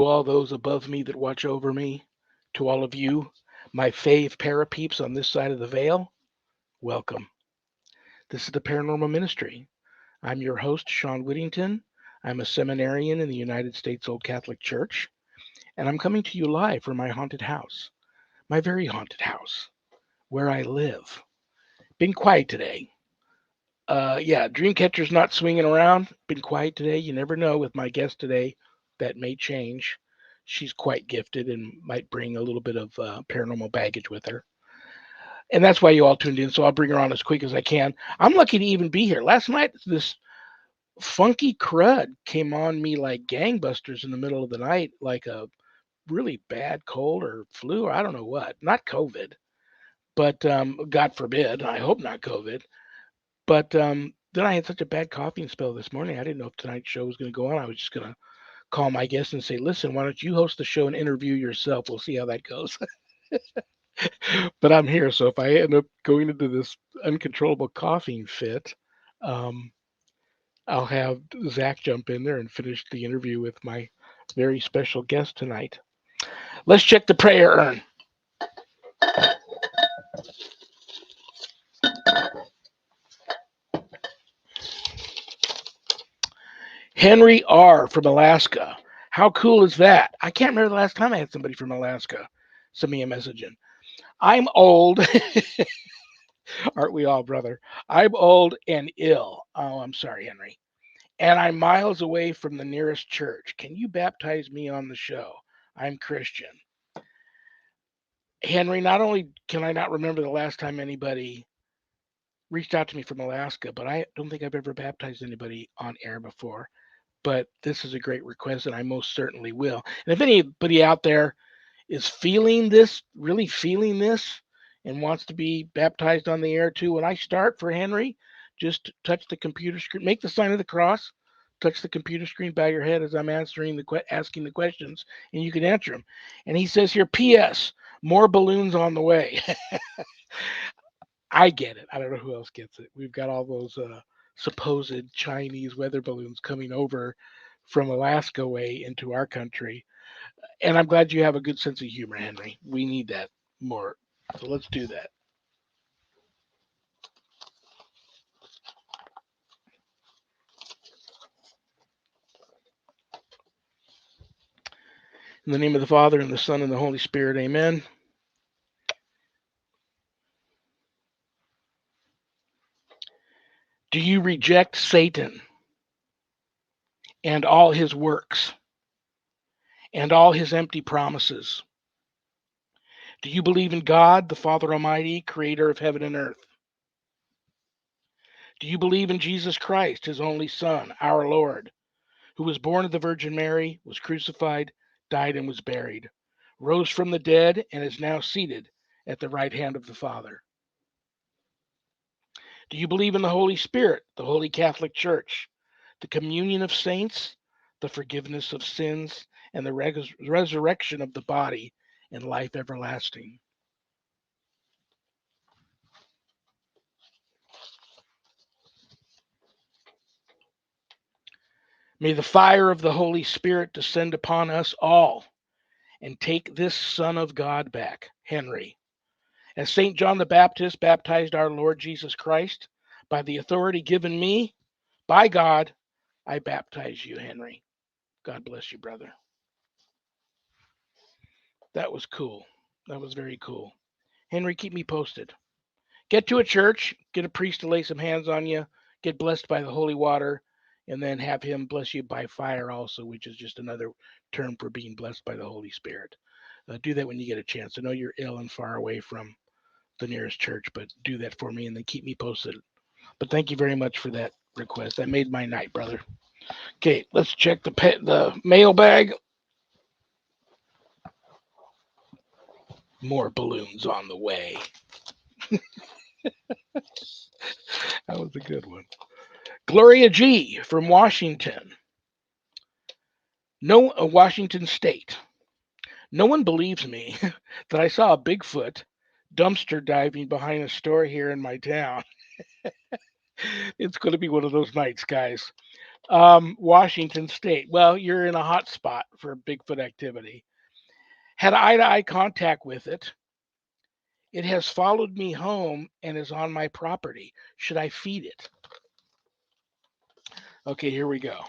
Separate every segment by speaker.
Speaker 1: to all those above me that watch over me, to all of you, my fave parapeeps on this side of the veil, welcome. This is the Paranormal Ministry. I'm your host, Sean Whittington. I'm a seminarian in the United States Old Catholic Church, and I'm coming to you live from my haunted house, my very haunted house, where I live. Been quiet today. Yeah, Dreamcatcher's not swinging around. Been quiet today. You never know with my guest today. That may change. She's quite gifted and might bring a little bit of paranormal baggage with her. And that's why you all tuned in. So I'll bring her on as quick as I can. I'm lucky to even be here. Last night, this funky crud came on me like gangbusters in the middle of the night, like a really bad cold or flu or I don't know what. Not COVID, but God forbid. I hope not COVID. But then I had such a bad coughing spell this morning. I didn't know if tonight's show was going to go on. I was just going to call my guest and say, listen, why don't you host the show and interview yourself? We'll see how that goes. But I'm here. So if I end up going into this uncontrollable coughing fit, um, I'll have Zach jump in there and finish the interview with my very special guest tonight. Let's check the prayer urn. Henry R. from Alaska. How cool is that? I can't remember the last time I had somebody from Alaska send me a message in. I'm old. Aren't we all, brother? I'm old and ill. Oh, I'm sorry, Henry. And I'm miles away from the nearest church. Can you baptize me on the show? I'm Christian. Henry, not only can I not remember the last time anybody reached out to me from Alaska, but I don't think I've ever baptized anybody on air before. But this is a great request, and I most certainly will. And if anybody out there is feeling this, really feeling this, and wants to be baptized on the air too, when I start for Henry, just touch the computer screen, make the sign of the cross, touch the computer screen, bow your head as I'm asking the questions, and you can answer them. And he says here, P.S. More balloons on the way. I get it. I don't know who else gets it. We've got all those supposed Chinese weather balloons coming over from Alaska way into our country. And I'm glad you have a good sense of humor, Henry. We need that more. So let's do that. In the name of the Father, and the Son, and the Holy Spirit, amen. Do you reject Satan and all his works and all his empty promises? Do you believe in God, the Father Almighty, creator of heaven and earth? Do you believe in Jesus Christ, his only Son, our Lord, who was born of the Virgin Mary, was crucified, died, and was buried, rose from the dead, and is now seated at the right hand of the Father? Do you believe in the Holy Spirit, the Holy Catholic Church, the communion of saints, the forgiveness of sins, and the resurrection of the body and life everlasting? May the fire of the Holy Spirit descend upon us all and take this Son of God back, Henry. As St. John the Baptist baptized our Lord Jesus Christ, by the authority given me by God, I baptize you, Henry. God bless you, brother. That was cool. That was very cool. Henry, keep me posted. Get to a church, get a priest to lay some hands on you, get blessed by the holy water, and then have him bless you by fire also, which is just another term for being blessed by the Holy Spirit. Do that when you get a chance. I know you're ill and far away from the nearest church, but do that for me and then keep me posted. But thank you very much for that request. That made my night, brother. Okay, let's check the mailbag. More balloons on the way. That was a good one. Gloria G from Washington. No, Washington State. No one believes me that I saw a Bigfoot dumpster diving behind a store here in my town. It's going to be one of those nights, guys. Washington State. Well, you're in a hot spot for Bigfoot activity. Had eye-to-eye contact with it. It has followed me home and is on my property. Should I feed it? Okay, here we go.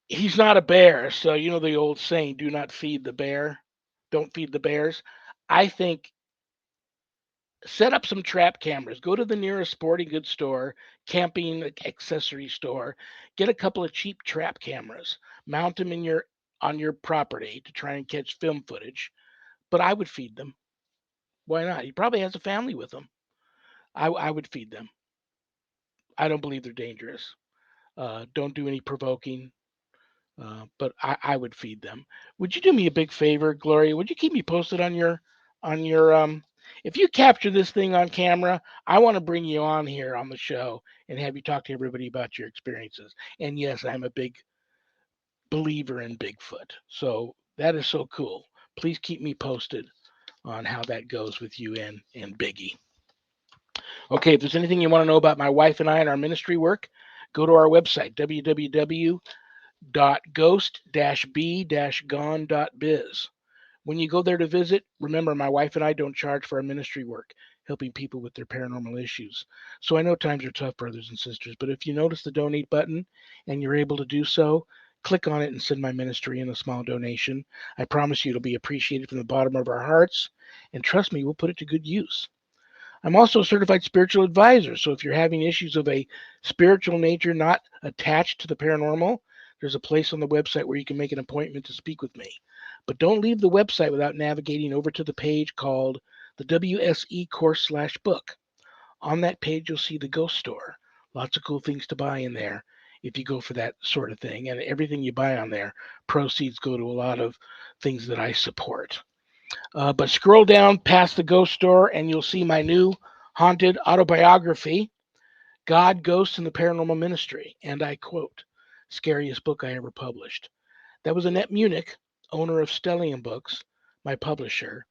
Speaker 1: He's not a bear, so you know the old saying, do not feed the bear. Don't feed the bears. I think set up some trap cameras. Go to the nearest sporting goods store, camping accessory store, get a couple of cheap trap cameras, mount them in your on your property to try and catch film footage. But I would feed them. Why not? He probably has a family with him. I would feed them. I don't believe they're dangerous. Don't do any provoking. But I would feed them. Would you do me a big favor, Gloria? Would you keep me posted on your if you capture this thing on camera, I want to bring you on here on the show and have you talk to everybody about your experiences. And yes, I'm a big believer in Bigfoot. So that is so cool. Please keep me posted on how that goes with you and Biggie. Okay, if there's anything you want to know about my wife and I and our ministry work, go to our website, www.ghost-b-gone.biz. When you go there to visit, remember my wife and I don't charge for our ministry work, helping people with their paranormal issues. So I know times are tough, brothers and sisters, but if you notice the donate button and you're able to do so, click on it and send my ministry in a small donation. I promise you it'll be appreciated from the bottom of our hearts, and trust me, we'll put it to good use. I'm also a certified spiritual advisor. So if you're having issues of a spiritual nature not attached to the paranormal, there's a place on the website where you can make an appointment to speak with me. But don't leave the website without navigating over to the page called the WSE course/book. On that page, you'll see the ghost store. Lots of cool things to buy in there if you go for that sort of thing. And everything you buy on there, proceeds go to a lot of things that I support. But scroll down past the ghost store and you'll see my new haunted autobiography, God, Ghosts, and the Paranormal Ministry. And I quote, scariest book I ever published. That was Annette Munich, owner of Stellium Books, my publisher.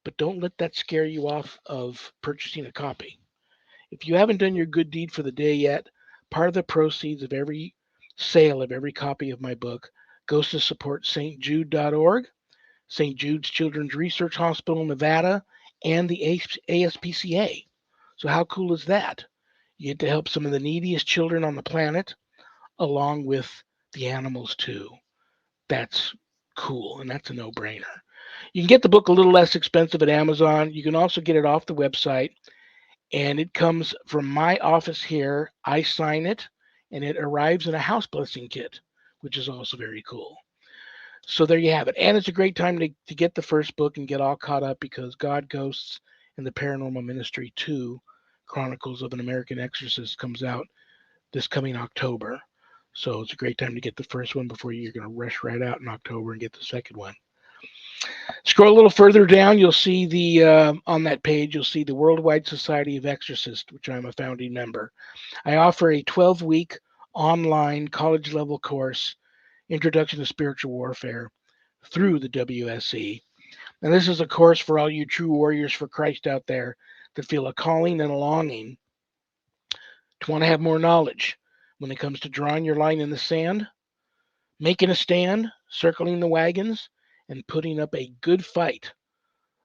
Speaker 1: But don't let that scare you off of purchasing a copy. If you haven't done your good deed for the day yet, part of the proceeds of every sale of every copy of my book goes to support stjude.org, St. Jude's Children's Research Hospital, Nevada, and the ASPCA. So, how cool is that? You get to help some of the neediest children on the planet, along with the animals, too. That's cool, and that's a no brainer. You can get the book a little less expensive at Amazon. You can also get it off the website, and it comes from my office here. I sign it, and it arrives in a house blessing kit, which is also very cool. So there you have it. And it's a great time to get the first book and get all caught up because God, Ghosts, and the Paranormal Ministry 2, Chronicles of an American Exorcist, comes out this coming October. So it's a great time to get the first one before you're going to rush right out in October and get the second one. Scroll a little further down, you'll see on that page, you'll see the Worldwide Society of Exorcists, which I'm a founding member. I offer a 12-week online college-level course, Introduction to Spiritual Warfare, through the WSE. And this is a course for all you true warriors for Christ out there that feel a calling and a longing to want to have more knowledge when it comes to drawing your line in the sand, making a stand, circling the wagons, and putting up a good fight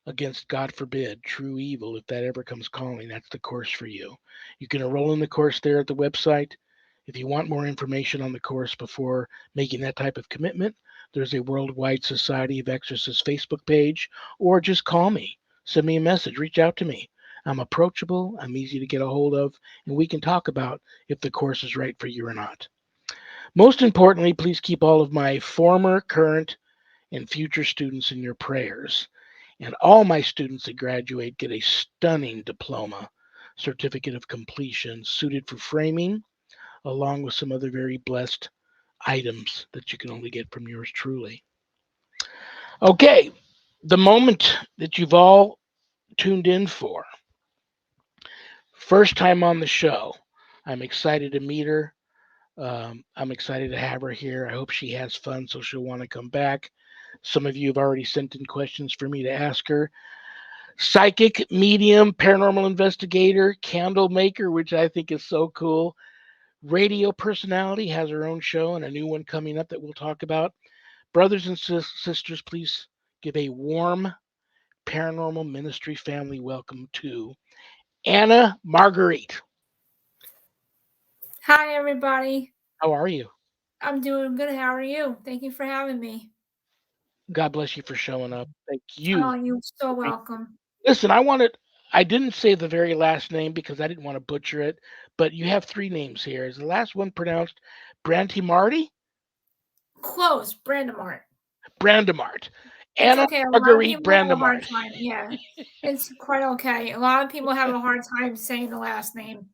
Speaker 1: against, God forbid, true evil. If that ever comes calling, that's the course for you. You can enroll in the course there at the website. If you want more information on the course before making that type of commitment, there's a Worldwide Society of Exorcists Facebook page, or just call me, send me a message, reach out to me. I'm approachable, I'm easy to get a hold of, and we can talk about if the course is right for you or not. Most importantly, please keep all of my former, current, and future students in your prayers. And all my students that graduate get a stunning diploma, certificate of completion, suited for framing, along with some other very blessed items that you can only get from yours truly. Okay, the moment that you've all tuned in for. First time on the show. I'm excited to meet her. I'm excited to have her here. I hope she has fun so she'll want to come back. Some of you have already sent in questions for me to ask her. Psychic, medium, paranormal investigator, candle maker, which I think is so cool. radio personality, has her own show and a new one coming up that we'll talk about. Brothers and sisters, please give a warm paranormal ministry family welcome to Anna Marguerite.
Speaker 2: Hi, everybody.
Speaker 1: How are you?
Speaker 2: I'm doing good. How are you? Thank you for having me.
Speaker 1: God bless you for showing up. Thank
Speaker 2: Oh,
Speaker 1: you
Speaker 2: you're so
Speaker 1: for being.
Speaker 2: welcome.
Speaker 1: Listen, I didn't say the very last name because I didn't want to butcher it, but you have three names here. Is the last one pronounced Brantimarty?
Speaker 2: Close, Brandimart.
Speaker 1: Brandimart.
Speaker 2: It's
Speaker 1: Anna
Speaker 2: okay. A lot of
Speaker 1: Marguerite
Speaker 2: people have a hard
Speaker 1: Brandimart.
Speaker 2: time. Yeah, it's quite okay. A lot of people have a hard time saying the last name.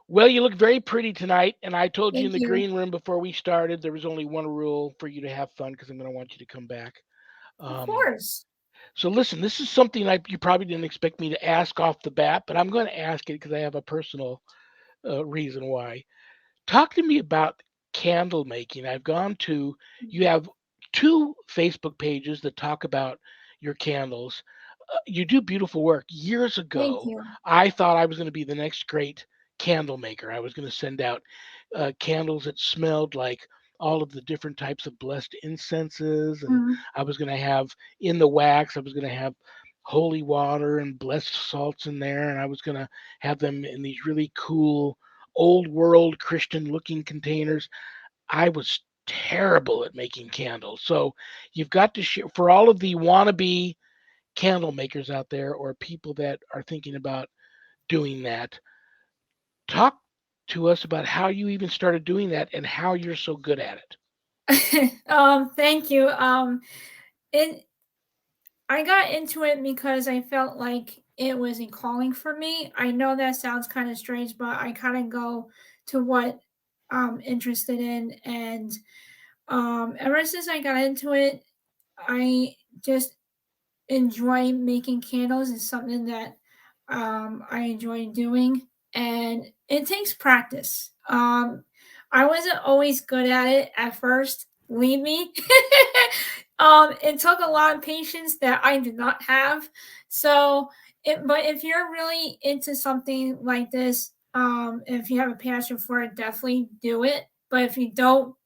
Speaker 1: Well, you look very pretty tonight, and I told you in
Speaker 2: Thank
Speaker 1: the
Speaker 2: you.
Speaker 1: green room before we started there was only one rule for you to have fun because I'm going to want you to come back.
Speaker 2: Of
Speaker 1: Um,
Speaker 2: course.
Speaker 1: so listen, this is something you probably didn't expect me to ask off the bat, but I'm going to ask it because I have a personal reason why. Talk to me about candle making. You have two Facebook pages that talk about your candles. You do beautiful work. Years
Speaker 2: Thank
Speaker 1: ago,
Speaker 2: you.
Speaker 1: I thought I was going to be the next great candle maker. I was going to send out candles that smelled like all of the different types of blessed incenses, and
Speaker 2: Mhm.
Speaker 1: I was going to have in the wax, I was going to have holy water and blessed salts in there, and I was going to have them in these really cool old world Christian looking containers. I was terrible at making candles. So you've got to share for all of the wannabe candle makers out there or people that are thinking about doing that. Talk to us about how you even started doing that and how you're so good at it.
Speaker 2: Thank you. It I got into it because I felt like it was a calling for me. I know that sounds kind of strange, but I kind of go to what I'm interested in. And ever since I got into it, I just enjoy making candles. Is something that I enjoy doing, and it takes practice. I wasn't always good at it at first. Believe me. It took a lot of patience that I did not have. So, but if you're really into something like this, if you have a passion for it, definitely do it. But if you don't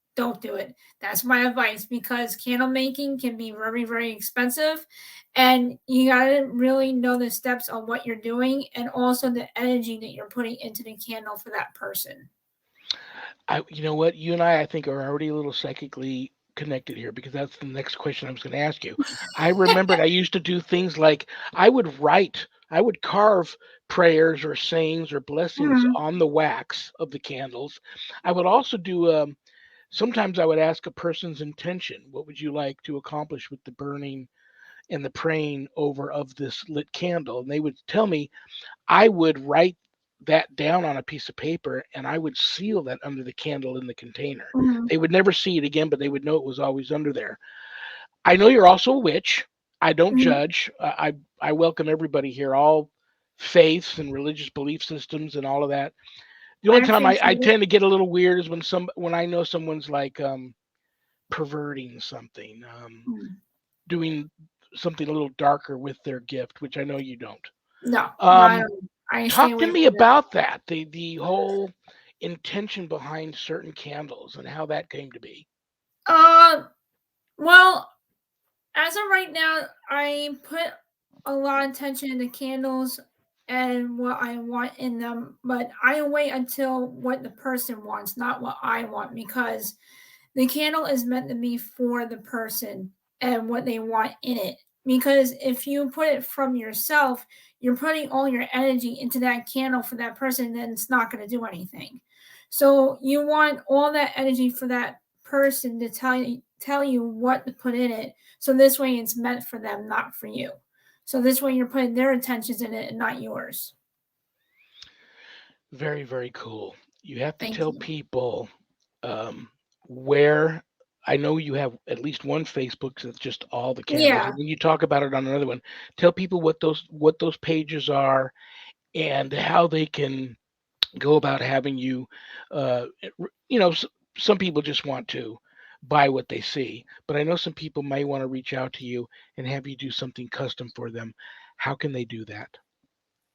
Speaker 2: do it. That's my advice because candle making can be very, very expensive, and you gotta really know the steps on what you're doing and also the energy that you're putting into the candle for that person.
Speaker 1: You know what? You and I think, are already a little psychically connected here because that's the next question I was going to ask you. I remembered I used to do things like I would carve prayers or sayings or blessings
Speaker 2: Mhm,
Speaker 1: on the wax of the candles. I would also do, sometimes I would ask a person's intention. What would you like to accomplish with the burning and the praying over of this lit candle? And they would tell me. I would write that down on a piece of paper and I would seal that under the candle in the container.
Speaker 2: mhm,
Speaker 1: They would never see it again, but they would know it was always under there. I know you're also a witch. I don't
Speaker 2: mhm.
Speaker 1: judge. I welcome everybody here, all faiths and religious belief systems and all of that. The
Speaker 2: I
Speaker 1: only time I
Speaker 2: appreciate it.
Speaker 1: tend to get a little weird is when I know someone's like perverting something,
Speaker 2: Mm.
Speaker 1: doing something a little darker with their gift, which I know you don't.
Speaker 2: No, not at
Speaker 1: Um,
Speaker 2: all. I stay
Speaker 1: Talk to
Speaker 2: away
Speaker 1: me
Speaker 2: from that.
Speaker 1: about that, the whole intention behind certain candles and how that came to be.
Speaker 2: Uh, well, as of right now, I put a lot of attention in the candles and what I want in them, but I wait until what the person wants, not what I want, because the candle is meant to be for the person and what they want in it. Because if you put it from yourself, you're putting all your energy into that candle for that person, then it's not going to do anything. So you want all that energy for that person to tell you what to put in it. So this way it's meant for them, not for you. So this way you're putting their intentions in it and not yours.
Speaker 1: Very, very cool. You have to
Speaker 2: Thank
Speaker 1: tell
Speaker 2: you.
Speaker 1: people um, where. I know you have at least one Facebook that's just all the candles,
Speaker 2: Yeah.
Speaker 1: and then you talk about it on another one. Tell people what those pages are and how they can go about having you. Uh, you know, some people just want to buy what they see, but I know some people may want to reach out to you and have you do something custom for them. How can they do that?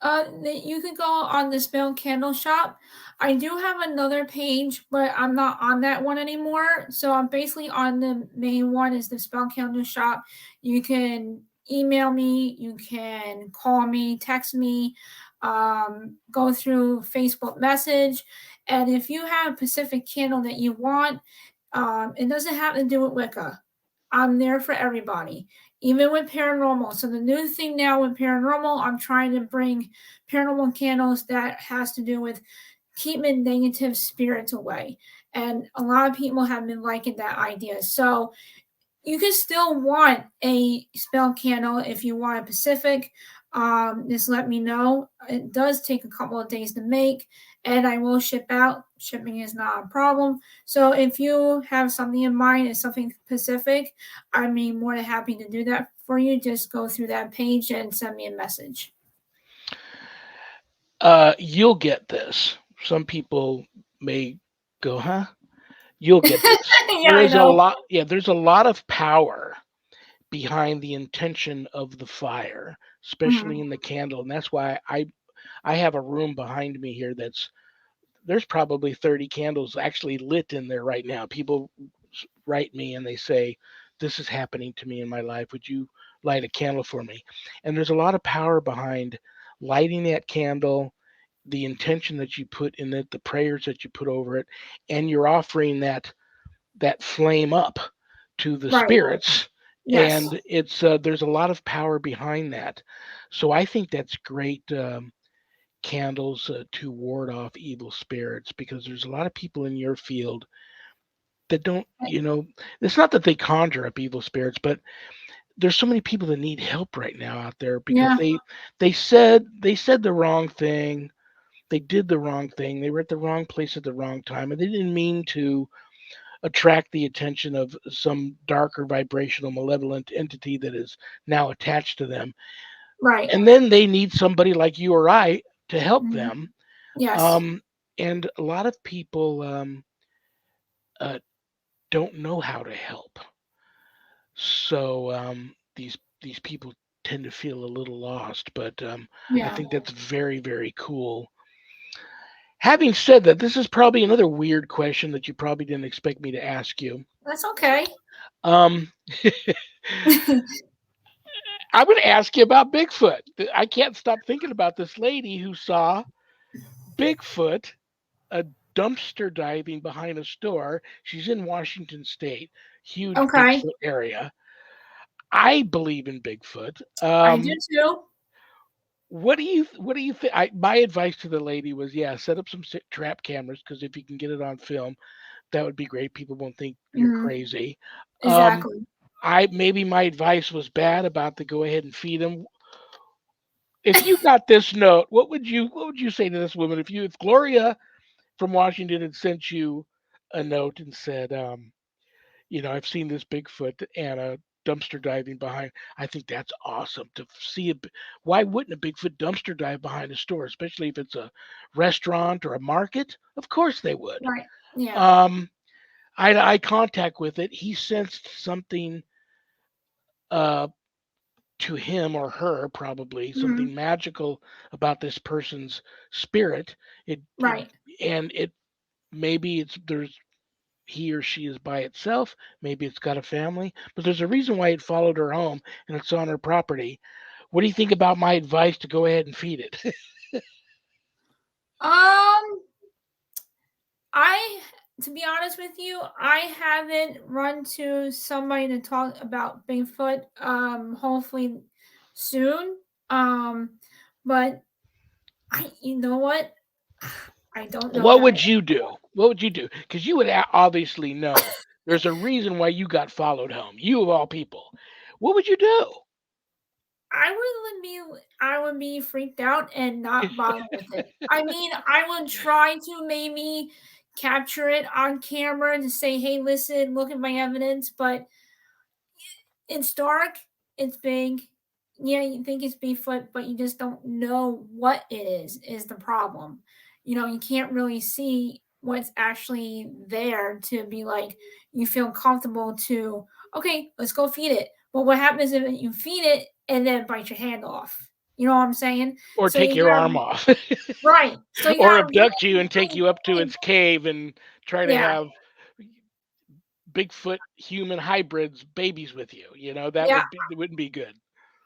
Speaker 2: You could go on the Spell Candle Shop. I do have another page, but I'm not on that one anymore. So I'm basically on the main one is the Spell Candle Shop. You can email me, you can call me, text me, go through Facebook message. And if you have a specific candle that you want, it doesn't have to do with Wicca. I'm there for everybody, even with paranormal. So the new thing now with paranormal, I'm trying to bring paranormal candles that has to do with keeping negative spirits away. And a lot of people have been liking that idea. So you can still want a spell candle if you want a Pacific. Just let me know. It does take a couple of days to make, and I will ship out. Shipping is not a problem. So if you have something in mind and something Pacific, I'd be more than happy to do that for you. Just go through that page and send me a message.
Speaker 1: You'll get this. Some people may go, huh? You'll get this.
Speaker 2: Yeah,
Speaker 1: There
Speaker 2: I
Speaker 1: is a
Speaker 2: know.
Speaker 1: lot, yeah, there's a lot of power behind the intention of the fire, especially
Speaker 2: Mhm.
Speaker 1: in the candle. And that's why I have a room behind me here there's probably 30 candles actually lit in there right now. People write me and they say, "This is happening to me in my life. Would you light a candle for me?" And there's a lot of power behind lighting that candle, the intention that you put in it, the prayers that you put over it, and you're offering that flame up to the
Speaker 2: Right.
Speaker 1: spirits.
Speaker 2: Yes.
Speaker 1: And it's there's a lot of power behind that. So I think that's great. Candles to ward off evil spirits, because there's a lot of people in your field that don't, it's not that they conjure up evil spirits, but there's so many people that need help right now out there because
Speaker 2: Yeah.
Speaker 1: they said the wrong thing, they did the wrong thing, they were at the wrong place at the wrong time, and they didn't mean to attract the attention of some darker vibrational malevolent entity that is now attached to them.
Speaker 2: Right.
Speaker 1: And then they need somebody like you or I to help
Speaker 2: Mhm.
Speaker 1: them.
Speaker 2: Yes.
Speaker 1: Um, and a lot of people uh, don't know how to help. So these people tend to feel a little lost. But I
Speaker 2: Yeah.
Speaker 1: think that's very, very cool. Having said that, this is probably another weird question that you probably didn't expect me to ask you.
Speaker 2: That's okay.
Speaker 1: Um, I'm going to ask you about Bigfoot. I can't stop thinking about this lady who saw Bigfoot, a dumpster diving behind a store. She's in Washington State, huge
Speaker 2: Okay.
Speaker 1: Bigfoot area. I believe in Bigfoot.
Speaker 2: I do too.
Speaker 1: What do you think? My advice to the lady was, yeah, set up some trap cameras, because if you can get it on film, that would be great. People won't think you're
Speaker 2: Mhm.
Speaker 1: crazy. Um,
Speaker 2: Exactly.
Speaker 1: I maybe my advice was bad about the go ahead and feed them. If you got this note, what would you say to this woman if Gloria from Washington had sent you a note and said, I've seen this Bigfoot and a dumpster diving behind. I think that's awesome to see why wouldn't a Bigfoot dumpster dive behind a store, especially if it's a restaurant or a market? Of course they would.
Speaker 2: Right. Yeah.
Speaker 1: Um, eye contact with it. He sensed something uh, to him or her, probably something
Speaker 2: Mhm.
Speaker 1: magical about this person's spirit. It
Speaker 2: Right.
Speaker 1: and it maybe it's there's he or she is by itself. Maybe it's got a family, but there's a reason why it followed her home and it's on her property. What do you think about my advice to go ahead and feed it?
Speaker 2: Um, I to be honest with you, I haven't run to somebody to talk about Bigfoot. Hopefully soon. Um, but you know what? I don't know
Speaker 1: What
Speaker 2: how.
Speaker 1: would you do? What would you do? Because you would obviously know. There's a reason why you got followed home. You of all people. What would you do?
Speaker 2: I would be freaked out and not bother with it. I mean, I would try to maybe capture it on camera to say, "Hey, listen, look at my evidence," but it's dark, it's big. Yeah, you think it's Bigfoot, but you just don't know what it is the problem. You can't really see what's actually there to be like, you feel comfortable to, okay, let's go feed it. But what happens if you feed it and then bite your hand off? You know what I'm saying?
Speaker 1: Or
Speaker 2: So
Speaker 1: take
Speaker 2: you
Speaker 1: your
Speaker 2: gotta
Speaker 1: arm off.
Speaker 2: right. So you
Speaker 1: Or
Speaker 2: gotta
Speaker 1: abduct you
Speaker 2: really,
Speaker 1: and take
Speaker 2: really
Speaker 1: you up to
Speaker 2: think.
Speaker 1: its cave and try to
Speaker 2: Yeah,
Speaker 1: have Bigfoot human hybrids babies with you. That
Speaker 2: yeah.
Speaker 1: wouldn't be good.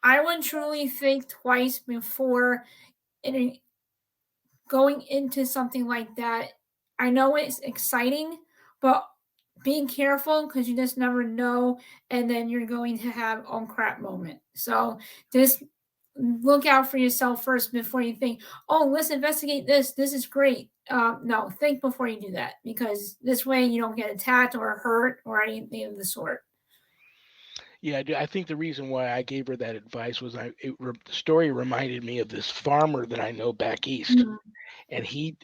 Speaker 2: I would truly think twice before in going into something like that. I know it's exciting, but being careful because you just never know, and then you're going to have oh crap moment. So just look out for yourself first before you think, oh, let's investigate this. This is great. No, think before you do that because this way you don't get attacked or hurt or anything of the sort.
Speaker 1: Yeah, I think the reason why I gave her that advice was the story reminded me of this farmer that I know back east,
Speaker 2: Mhm.
Speaker 1: and he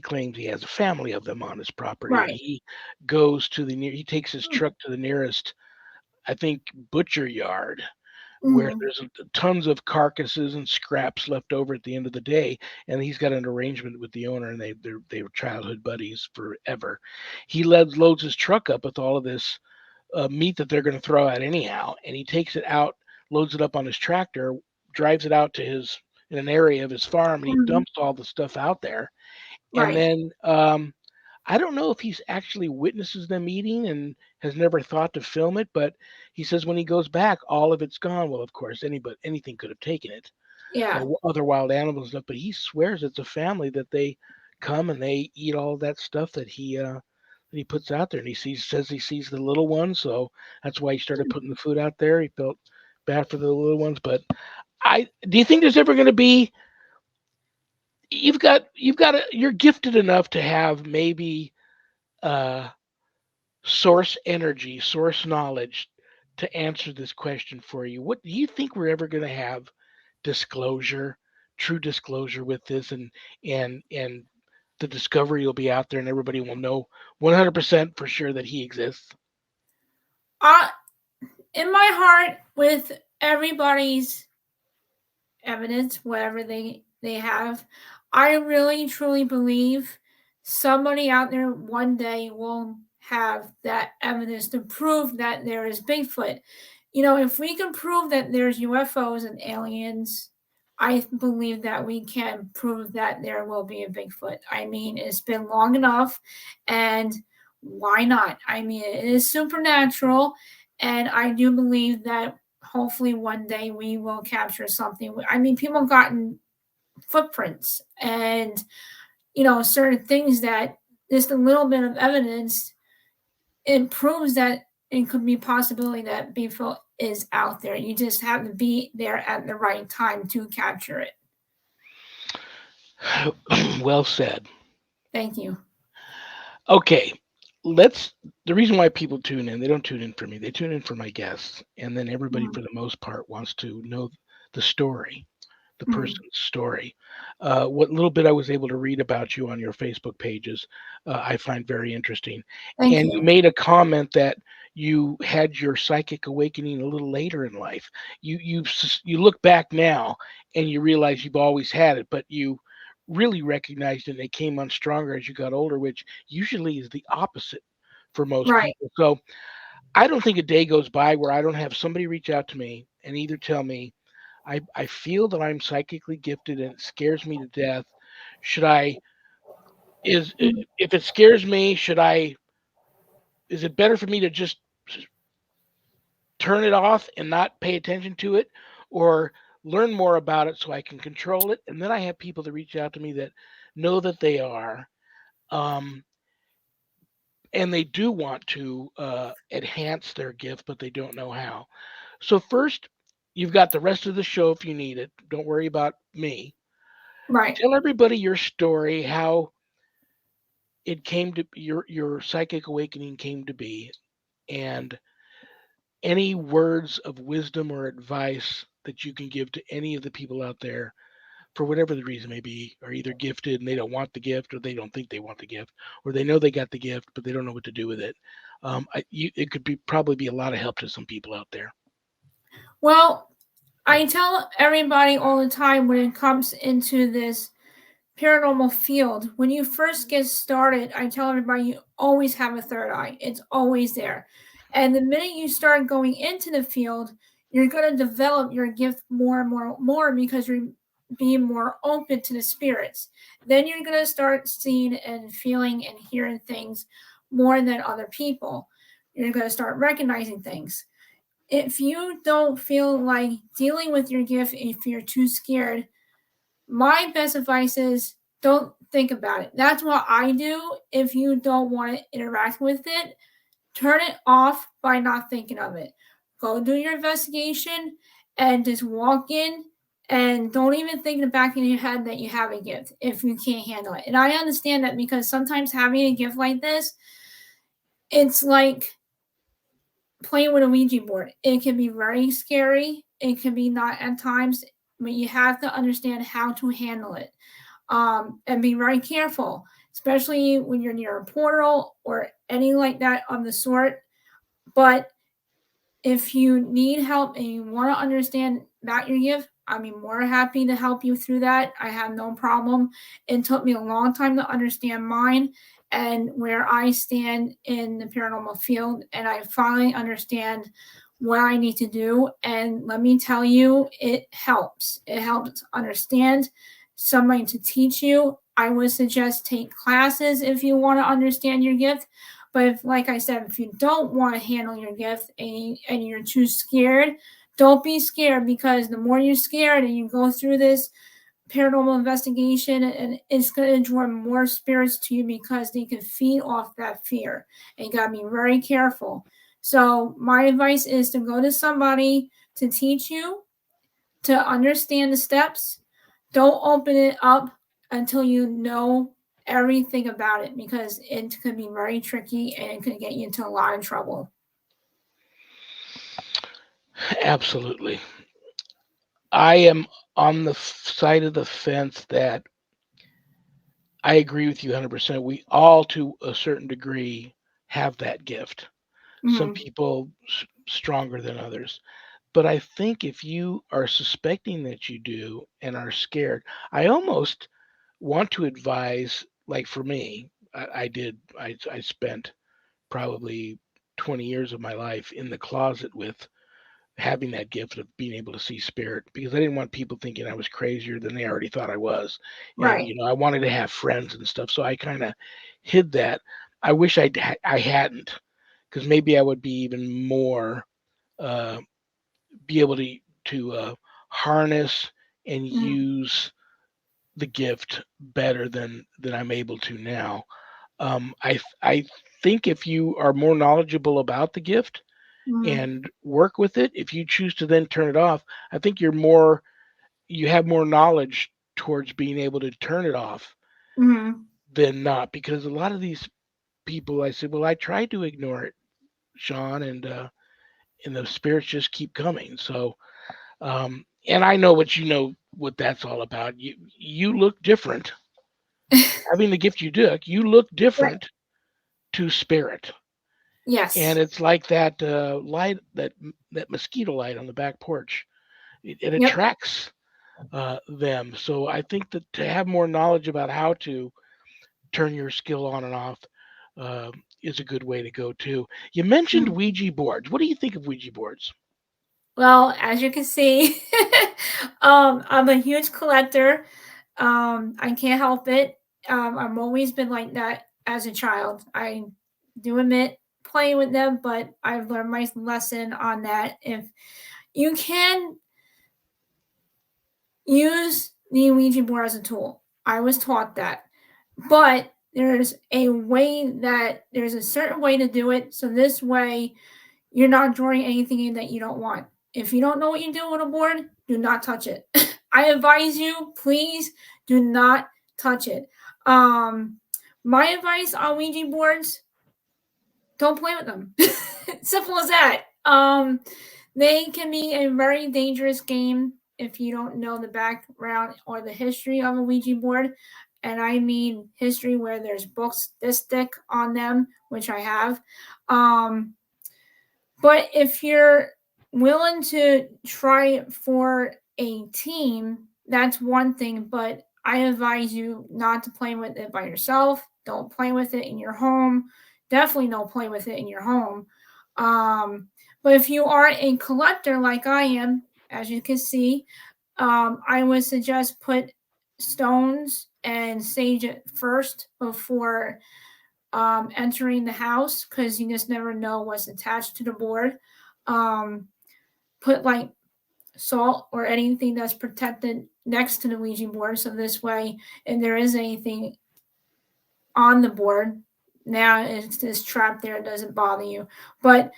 Speaker 1: claims he has a family of them on his property, and
Speaker 2: Right.
Speaker 1: he takes his
Speaker 2: Mm.
Speaker 1: truck to the nearest, I think, butcher yard where
Speaker 2: Mhm.
Speaker 1: there's tons of carcasses and scraps left over at the end of the day, and he's got an arrangement with the owner, and they were childhood buddies forever. He loads his truck up with all of this meat that they're going to throw out anyhow, and he takes it out, loads it up on his tractor, drives it out to his in an area of his farm, and he
Speaker 2: Mhm.
Speaker 1: dumps all the stuff out there. And
Speaker 2: Right.
Speaker 1: then I don't know if he's actually witnesses them eating and has never thought to film it, but he says when he goes back, all of it's gone. Well, of course, anything could have taken it,
Speaker 2: Yeah.
Speaker 1: other wild animals and stuff. But he swears it's a family that they come and they eat all that stuff that he puts out there. And says he sees the little ones, so that's why he started putting the food out there. He felt bad for the little ones, but I do you think there's ever going to be you're gifted enough to have maybe uh source energy, source knowledge to answer this question for you. What do you think we're ever going to have disclosure, true disclosure with this, and the discovery will be out there and everybody will know 100% for sure that he exists?
Speaker 2: Uh, in my heart, with everybody's evidence, whatever they have, I really truly believe somebody out there one day will have that evidence to prove that there is Bigfoot. You know, if we can prove that there's UFOs and aliens, I believe that we can prove that there will be a Bigfoot. I mean, it's been long enough, and why not? I mean, it is supernatural, and I do believe that hopefully one day we will capture something. I mean, people have gotten footprints and, you know, certain things that just a little bit of evidence, it proves that it could be a possibility that Bigfoot is out there. You just have to be there at the right time to capture it.
Speaker 1: Well said.
Speaker 2: Thank you.
Speaker 1: Okay, let's. The reason why people tune in, they don't tune in for me. They tune in for my guests, and then everybody,
Speaker 2: Mm,
Speaker 1: for the most part, wants to know the story, the
Speaker 2: mm.
Speaker 1: person's story. What little bit I was able to read about you on your Facebook pages, I find very interesting.
Speaker 2: Thank
Speaker 1: And you
Speaker 2: you.
Speaker 1: made a comment that you had your psychic awakening a little later in life. You look back now and you realize you've always had it, but you really recognized it and it came on stronger as you got older, which usually is the opposite for most
Speaker 2: Right,
Speaker 1: people. So I don't think a day goes by where I don't have somebody reach out to me and either tell me I feel that I'm psychically gifted and it scares me to death. Should I is
Speaker 2: mm,
Speaker 1: if it scares me, should I is it better for me to just turn it off and not pay attention to it or learn more about it so I can control it? And then I have people that reach out to me that know that they are um and they do want to enhance their gift, but they don't know how. So first, you've got the rest of the show if you need it. Don't worry about me.
Speaker 2: right.
Speaker 1: Tell everybody your story, how it came to your psychic awakening came to be, and any words of wisdom or advice that you can give to any of the people out there for whatever the reason may be, are either gifted and they don't want the gift, or they don't think they want the gift, or they know they got the gift but they don't know what to do with it. It could be probably be a lot of help to some people out there.
Speaker 2: Well, I tell everybody all the time when it comes into this paranormal field, when you first get started, I tell everybody you always have a third eye. It's always there. And the minute you start going into the field, you're going to develop your gift more and more because you're being more open to the spirits. Then you're going to start seeing and feeling and hearing things more than other people. You're going to start recognizing things. If you don't feel like dealing with your gift, if you're too scared, my best advice is don't think about it. That's what I do. If you don't want to interact with it, turn it off by not thinking of it. Go do your investigation and just walk in, and don't even think in the back of your head that you have a gift if you can't handle it. And I understand that because sometimes having a gift like this, it's like playing with a Ouija board. It can be very scary. It can be not at times, but you have to understand how to handle it, and be very careful, especially when you're near a portal or anything like that of the sort. But if you need help and you want to understand about your gift, I'm more happy to help you through that. I have no problem. It took me a long time to understand mine and where I stand in the paranormal field, and I finally understand what I need to do. And let me tell you, it helps. It helps understand, somebody to teach you. I would suggest take classes if you want to understand your gift. But if, like I said, if you don't want to handle your gift and you're too scared, don't be scared, because the more you're scared and you go through this paranormal investigation, and it's going to draw more spirits to you because they can feed off that fear. And you got to be very careful. So my advice is to go to somebody to teach you, to understand the steps. Don't open it up until you know everything about it, because it could be very tricky and it could get you into a lot of trouble.
Speaker 1: Absolutely. I am on the side of the fence that I agree with you 100%. We all, to a certain degree, have that gift. Some
Speaker 2: Mm-hmm.
Speaker 1: people stronger than others. But I think if you are suspecting that you do and are scared, I almost want to advise, like for me, I spent probably 20 years of my life in the closet with having that gift of being able to see spirit, because I didn't want people thinking I was crazier than they already thought I was. And,
Speaker 2: Right.
Speaker 1: I wanted to have friends and stuff. So I kind of hid that. I wish I hadn't, because maybe I would be even more, uh, be able to harness and
Speaker 2: Mm-hmm.
Speaker 1: use the gift better than I'm able to now. I think if you are more knowledgeable about the gift
Speaker 2: Mm-hmm.
Speaker 1: and work with it, if you choose to then turn it off, I think you have more knowledge towards being able to turn it off
Speaker 2: Mm-hmm.
Speaker 1: than not. Because a lot of these people, I said, well, I tried to ignore it, Sean, and the spirits just keep coming. So, and I know what that's all about. You look different. Having the gift you took, you look
Speaker 2: Right.
Speaker 1: different to spirit. And
Speaker 2: Yes.
Speaker 1: it's like that light, that mosquito light on the back porch. It
Speaker 2: Yep.
Speaker 1: attracts them. So I think that to have more knowledge about how to turn your skill on and off uh, is a good way to go too. You mentioned
Speaker 2: Mm-hmm.
Speaker 1: Ouija boards. What do you think of Ouija boards?
Speaker 2: Well, as you can see, I'm a huge collector. I can't help it. I've always been like that as a child. I do admit playing with them, but I've learned my lesson on that. If you can use the Ouija board as a tool, I was taught that. But there's a certain way to do it. So this way you're not drawing anything in that you don't want. If you don't know what you're doing with a board, do not touch it. I advise you, please do not touch it. Um, my advice on Ouija boards: don't play with them. Simple as that. They can be a very dangerous game if you don't know the background or the history of a Ouija board. And I mean history where there's books this thick on them, which I have. Um, but if you're willing to try it for a team, that's one thing. But I advise you not to play with it by yourself. Don't play with it in your home. Definitely don't play with it in your home. Um, but if you are a collector like I am, as you can see, I would suggest put stones and sage it first before entering the house, because you just never know what's attached to the board. Um, put like salt or anything that's protected next to the Ouija board, so this way, if there is anything on the board, now it's just trapped there, it doesn't bother you. But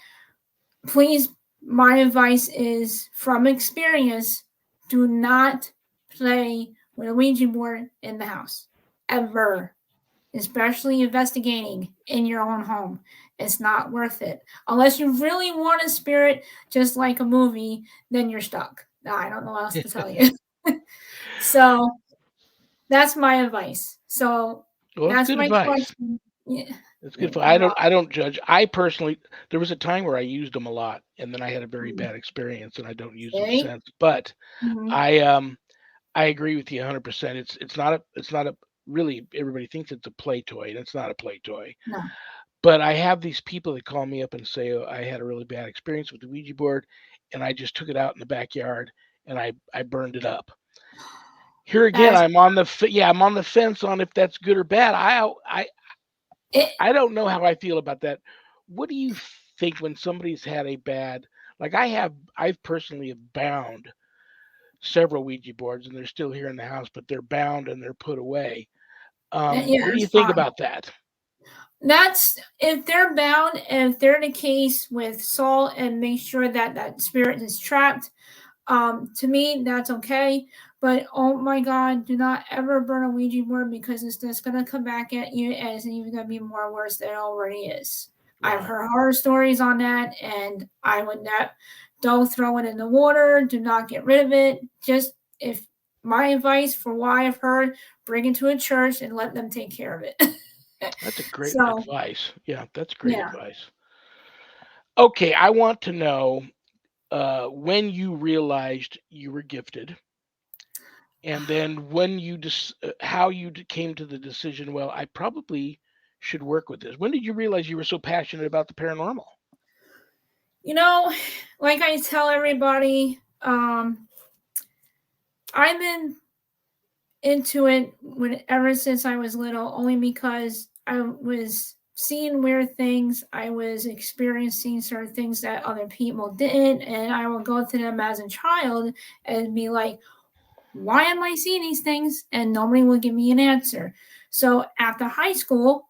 Speaker 2: please, my advice is from experience, do not play with a Ouija board in the house ever, especially investigating in your own home. It's not worth it. Unless you really want a spirit, just like a movie, then you're stuck. I don't know what else to tell you. So that's my advice. So
Speaker 1: Well, that's
Speaker 2: that's
Speaker 1: good
Speaker 2: my
Speaker 1: advice.
Speaker 2: question. Yeah.
Speaker 1: It's good.
Speaker 2: Yeah.
Speaker 1: I don't judge. I personally, there was a time where I used them a lot, and then I had a very
Speaker 2: Mm.
Speaker 1: bad experience, and I don't use them
Speaker 2: See?
Speaker 1: since. But
Speaker 2: Mm-hmm.
Speaker 1: I agree with you 100%. It's not a really, everybody thinks it's a play toy, and it's not a play toy.
Speaker 2: No.
Speaker 1: But I have these people that call me up and say, oh, I had a really bad experience with the Ouija board, and I just took it out in the backyard and I burned it up. Here again,
Speaker 2: That's
Speaker 1: I'm on the fence on if that's good or bad.
Speaker 2: it.
Speaker 1: I don't know how I feel about that. What do you think when somebody's had a bad, like I've personally have bound several Ouija boards and they're still here in the house, but they're bound and they're put away.
Speaker 2: Yeah,
Speaker 1: What do you
Speaker 2: it's
Speaker 1: think
Speaker 2: fine.
Speaker 1: about that?
Speaker 2: That's if they're bound, if they're the case with salt and make sure that that spirit is trapped. To me, that's okay. But oh my God, do not ever burn a Ouija board, because it's just gonna come back at you and it's even gonna be more worse than it already is. I've
Speaker 1: Wow.
Speaker 2: heard horror stories on that, and I would not. Don't throw it in the water. Do not get rid of it. Just, if my advice for why I've heard, bring it to a church and let them take care of it.
Speaker 1: That's a great
Speaker 2: So
Speaker 1: advice. Yeah, that's great
Speaker 2: yeah.
Speaker 1: advice. Okay, I want to know when you realized you were gifted, and then when how came to the decision. Well, I probably should work with this. When did you realize you were so passionate about the paranormal?
Speaker 2: You know, like I tell everybody, I've been into it ever since I was little, only because I was seeing weird things. I was experiencing certain things that other people didn't, and I would go to them as a child and be like, why am I seeing these things? And nobody would give me an answer. So after high school,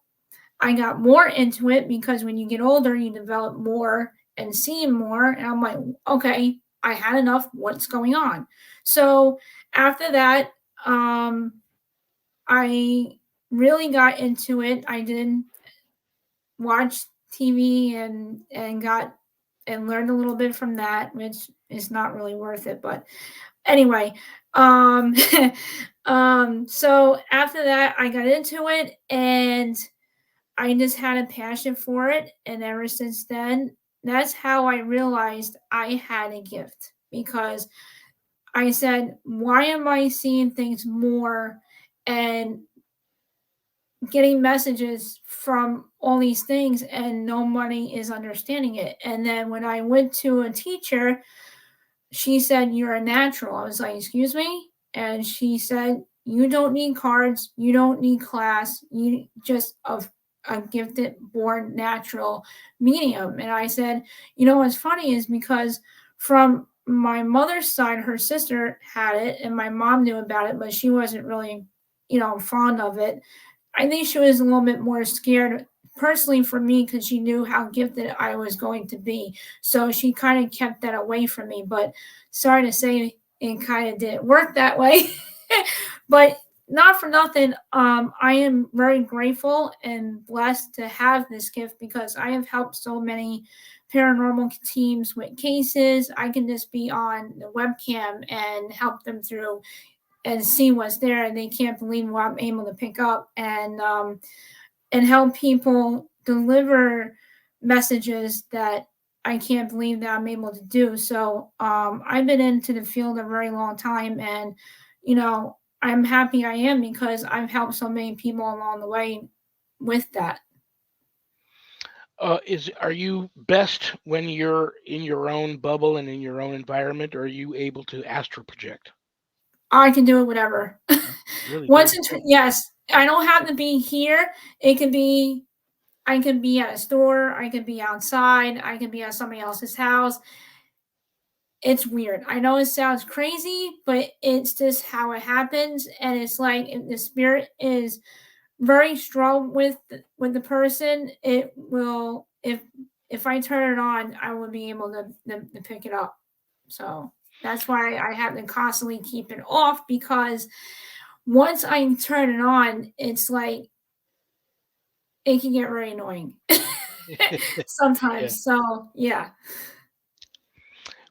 Speaker 2: I got more into it, because when you get older, you develop more and see more. And I'm like, okay, I had enough. What's going on? So after that, um, I really got into it. I did watch TV and got and learned a little bit from that, which is not really worth it. But anyway, um, so after that, I got into it, and I just had a passion for it, and ever since then, that's how I realized I had a gift, because I said, "Why am I seeing things more and getting messages from all these things, and nobody is understanding it?" And then when I went to a teacher, she said, "You're a natural." I was like, "Excuse me?" And she said, "You don't need cards. You don't need class. You just a gifted, born natural medium." And I said, "You know what's funny is, because from my mother's side, her sister had it, and my mom knew about it, but she wasn't really, fond of it. I think she was a little bit more scared personally for me, because she knew how gifted I was going to be. So she kind of kept that away from me. But sorry to say, it kind of didn't work that way. But not for nothing, I am very grateful and blessed to have this gift, because I have helped so many paranormal teams with cases. I can just be on the webcam and help them through and see what's there, and they can't believe what I'm able to pick up, and help people deliver messages that I can't believe that I'm able to do. So I've been into the field a very long time, and I'm happy I am, because I've helped so many people along the way with that.
Speaker 1: Is Are you best when you're in your own bubble and in your own environment, or are you able to astral project?
Speaker 2: I can do it whatever.
Speaker 1: Really,
Speaker 2: Once
Speaker 1: very
Speaker 2: in
Speaker 1: cool.
Speaker 2: yes, I don't have to be here. It can be I can be at a store, I can be outside, I can be at somebody else's house. It's weird. I know it sounds crazy, but it's just how it happens, and it's like if the spirit is very strong with the person, it will if I turn it on, I will be able to pick it up. So that's why I have to constantly keep it off because once I turn it on, it's like it can get very annoying
Speaker 1: Yeah.
Speaker 2: sometimes. So yeah.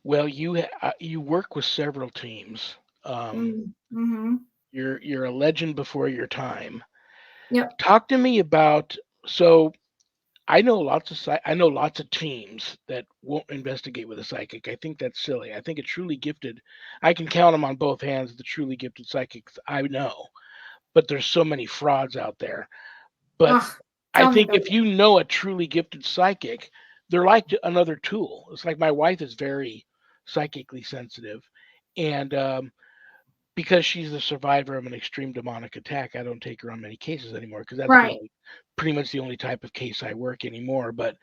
Speaker 1: Well, you work with several teams. Um,
Speaker 2: Mm-hmm.
Speaker 1: you're a legend before your time.
Speaker 2: Yep.
Speaker 1: Talk to me about so I know lots of teams that won't investigate with a psychic. I think that's silly. I think a truly gifted, I can count them on both hands, the truly gifted psychics I know. But there's so many frauds out there. But
Speaker 2: Ugh,
Speaker 1: I
Speaker 2: tell me
Speaker 1: think
Speaker 2: about
Speaker 1: if
Speaker 2: it.
Speaker 1: you know a truly gifted psychic, they're like another tool. It's like my wife is very psychically sensitive, and because she's the survivor of an extreme demonic attack, I don't take her on many cases anymore because that's
Speaker 2: Right.
Speaker 1: pretty much the only type of case I work anymore. But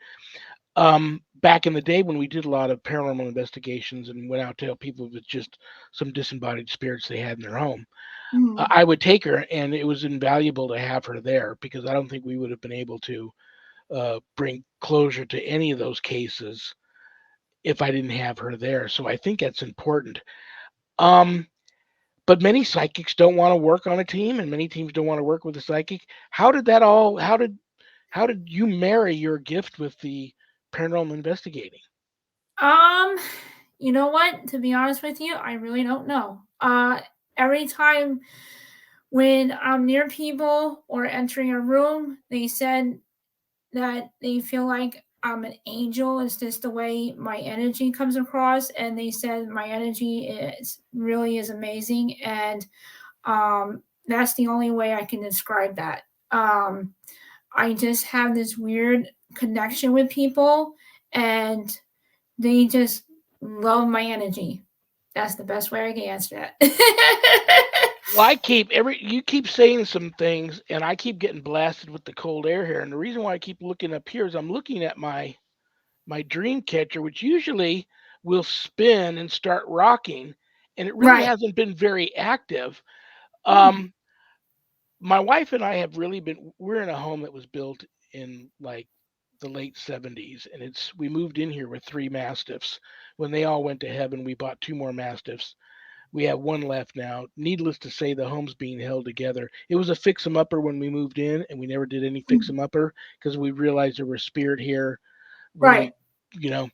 Speaker 1: back in the day when we did a lot of paranormal investigations and went out to help people with just some disembodied spirits they had in their home,
Speaker 2: Mhm.
Speaker 1: I would take her, and it was invaluable to have her there because I don't think we would have been able to bring closure to any of those cases if I didn't have her there. So I think that's important. Um, but many psychics don't want to work on a team, and many teams don't want to work with a psychic. How did that all? How did you marry your gift with the paranormal investigating?
Speaker 2: Um, you know what? To be honest with you, I really don't know. Every time when I'm near people or entering a room, they said that they feel like I'm an angel. It's just the way my energy comes across, and they said my energy is really is amazing, and that's the only way I can describe that. I just have this weird connection with people, and they just love my energy. That's the best way I can answer that.
Speaker 1: Well, I keep every you keep saying some things, and I keep getting blasted with the cold air here. And the reason why I keep looking up here is I'm looking at my dream catcher, which usually will spin and start rocking, and it really
Speaker 2: Right.
Speaker 1: hasn't been very active.
Speaker 2: Hmm.
Speaker 1: Um, my wife and I have really been. We're in a home that was built in like the late 70s, and it's we moved in here with three mastiffs. When they all went to heaven, we bought two more mastiffs. We have one left now. Needless to say, the home's being held together. It was a fix 'em upper when we moved in, and we never did any fix 'em upper because we realized there was spirit here when
Speaker 2: Right.
Speaker 1: we, you know.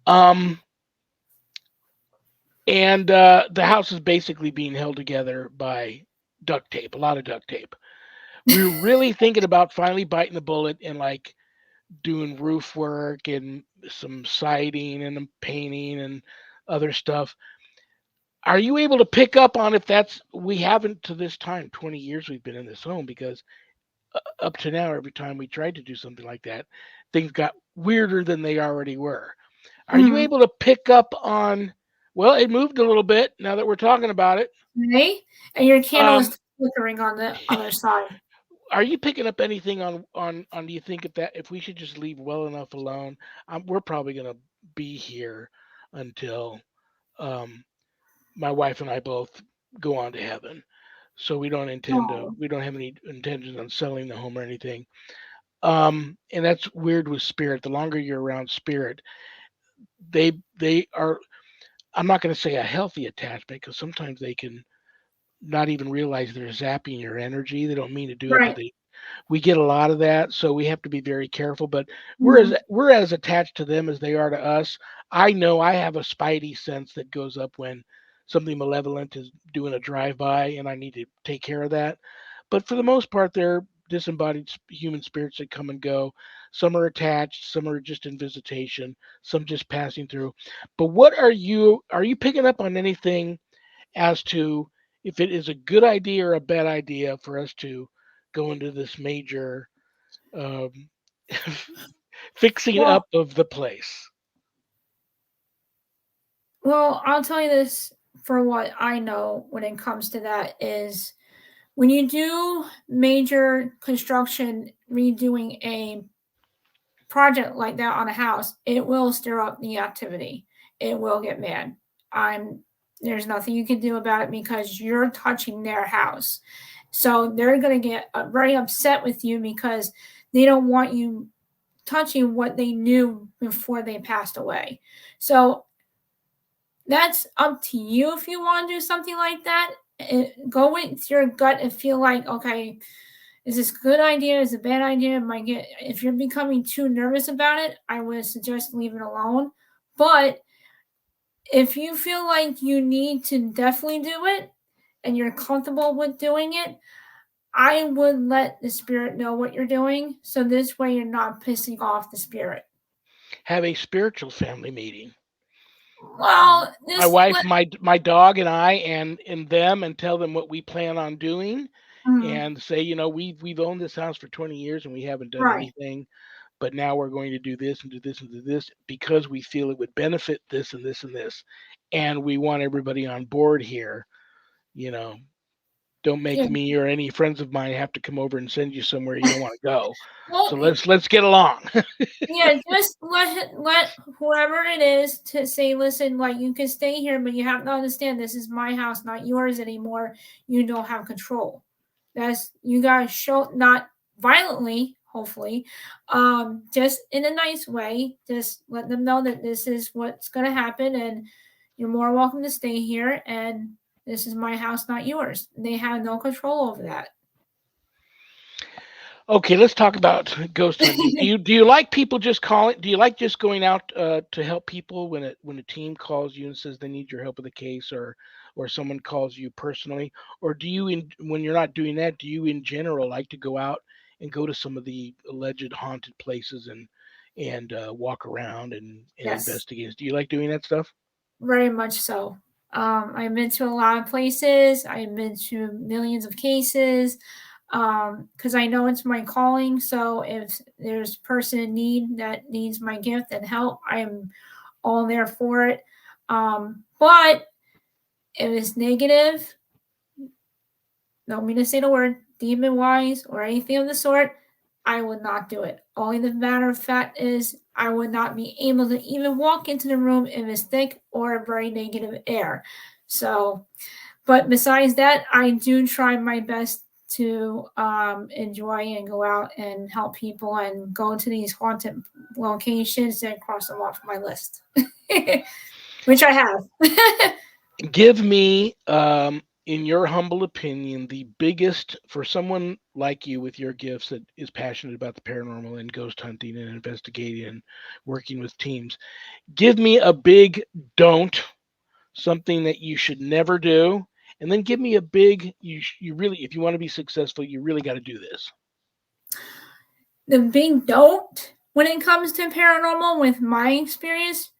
Speaker 1: Um, and the house is basically being held together by duct tape, a lot of duct tape. We were really thinking about finally biting the bullet and like doing roof work and some siding and painting and other stuff. Are you able to pick up on if that's we haven't to this time 20 years we've been in this home because up to now every time we tried to do something like that things got weirder than they already were. Are you
Speaker 2: Hmm.
Speaker 1: able to pick up on well it moved a little bit now that we're talking about it.
Speaker 2: Right. And your candle
Speaker 1: um
Speaker 2: is flickering on the other side.
Speaker 1: are you picking up anything on do you think if we should just leave well enough alone. We're probably going to be here until um my wife and I both go on to heaven. So
Speaker 2: Oh.
Speaker 1: we don't have any intentions on selling the home or anything. And that's weird with spirit. The longer you're around spirit, they are I'm not going to say a healthy attachment because sometimes they can not even realize they're zapping your energy. They don't mean to do it, but
Speaker 2: Right.
Speaker 1: we get a lot of that, so we have to be very careful. But
Speaker 2: Hmm.
Speaker 1: we're as attached to them as they are to us. I know I have a spidey sense that goes up when something malevolent is doing a drive by, and I need to take care of that. But for the most part, they're disembodied human spirits that come and go. Some are attached, some are just in visitation, some just passing through. But what are you picking up on anything as to if it is a good idea or a bad idea for us to go into this major um, fixing
Speaker 2: Well,
Speaker 1: up of the place.
Speaker 2: well, I'll tell you this for what I know when it comes to that is when you do major construction, redoing a project like that on a house, it will stir up the activity. It will get mad. I'm There's nothing you can do about it because you're touching their house. So they're going to get very upset with you because they don't want you touching what they knew before they passed away. So that's up to you if you want to do something like that. Go with your gut and feel like, okay, is this a good idea? Is it a bad idea? If you're becoming too nervous about it, I would suggest leave it alone. But if you feel like you need to definitely do it and you're comfortable with doing it, I would let the spirit know what you're doing. So this way you're not pissing off the spirit.
Speaker 1: Have a spiritual family meeting.
Speaker 2: Well,
Speaker 1: My
Speaker 2: just
Speaker 1: wife,
Speaker 2: let.
Speaker 1: my dog, and I, and them, and tell them what we plan on doing,
Speaker 2: Mhm.
Speaker 1: and say, we've owned this house for 20 years and we haven't done
Speaker 2: Right.
Speaker 1: anything, but now we're going to do this and do this and do this because we feel it would benefit this and this and this, and we want everybody on board here. You know, don't
Speaker 2: Yeah.
Speaker 1: make me or any friends of mine have to come over and send you somewhere you don't want to go.
Speaker 2: Well,
Speaker 1: So let's get along.
Speaker 2: yeah, just let whoever it is to say, listen, like you can stay here, but you have to understand this is my house, not yours anymore. You don't have control. That's you gotta show not violently, hopefully, just in a nice way. Just let them know that this is what's gonna happen, and you're more welcome to stay here. And this is my house, not yours. They have no control over that.
Speaker 1: Okay, let's talk about ghost hunting. Do you like people just calling? Do you like just going out to help people when a team calls you and says they need your help with a case, or someone calls you personally, or do you when you're not doing that, do you in general like to go out and go to some of the alleged haunted places and walk around and
Speaker 2: Yes.
Speaker 1: investigate? Do you like doing that stuff?
Speaker 2: Very much so. I've been to a lot of places. I've been to millions of cases because I know it's my calling. So if there's a person in need that needs my gift and help, I'm all there for it. But if it's negative, don't mean to say the word demon wise or anything of the sort, I would not do it. Only the matter of fact is I would not be able to even walk into the room if it's thick or very negative air. So, but besides that, I do try my best to enjoy and go out and help people and go to these haunted locations and cross them off my list, which I have.
Speaker 1: Give me, in your humble opinion, the biggest for someone like you with your gifts that is passionate about the paranormal and ghost hunting and investigating and working with teams. Give me a big don't, something that you should never do, and then give me a big you really, if you want to be successful, you really got to do this.
Speaker 2: The big don't when it comes to paranormal, with my experience,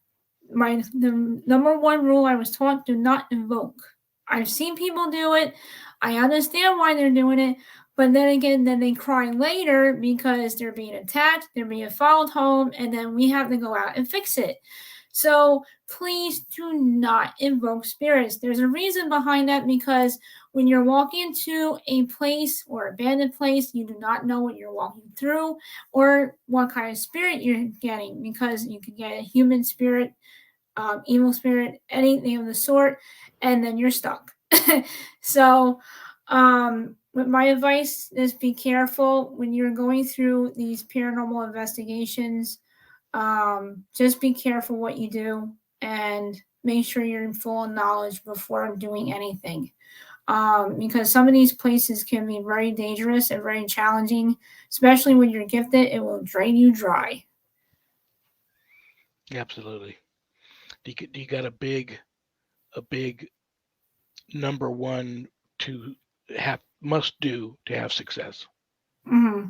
Speaker 2: the number one rule I was taught: do not invoke. I've seen people do it. I understand why they're doing it, but then again, then they cry later because they're being attacked, they're being followed home, and then we have to go out and fix it. So please do not invoke spirits. There's a reason behind that because when you're walking into a place or abandoned place, you do not know what you're walking through or what kind of spirit you're getting because you could get a human spirit, evil spirit, anything of the sort, and then you're stuck. So, with my advice is be careful when you're going through these paranormal investigations. Just be careful what you do and make sure you're in full knowledge before doing anything. Because some of these places can be very dangerous and very challenging, especially when you're gifted. It will drain you dry.
Speaker 1: Absolutely. Do you got a big number one to have must do to have success?
Speaker 2: Mm-hmm.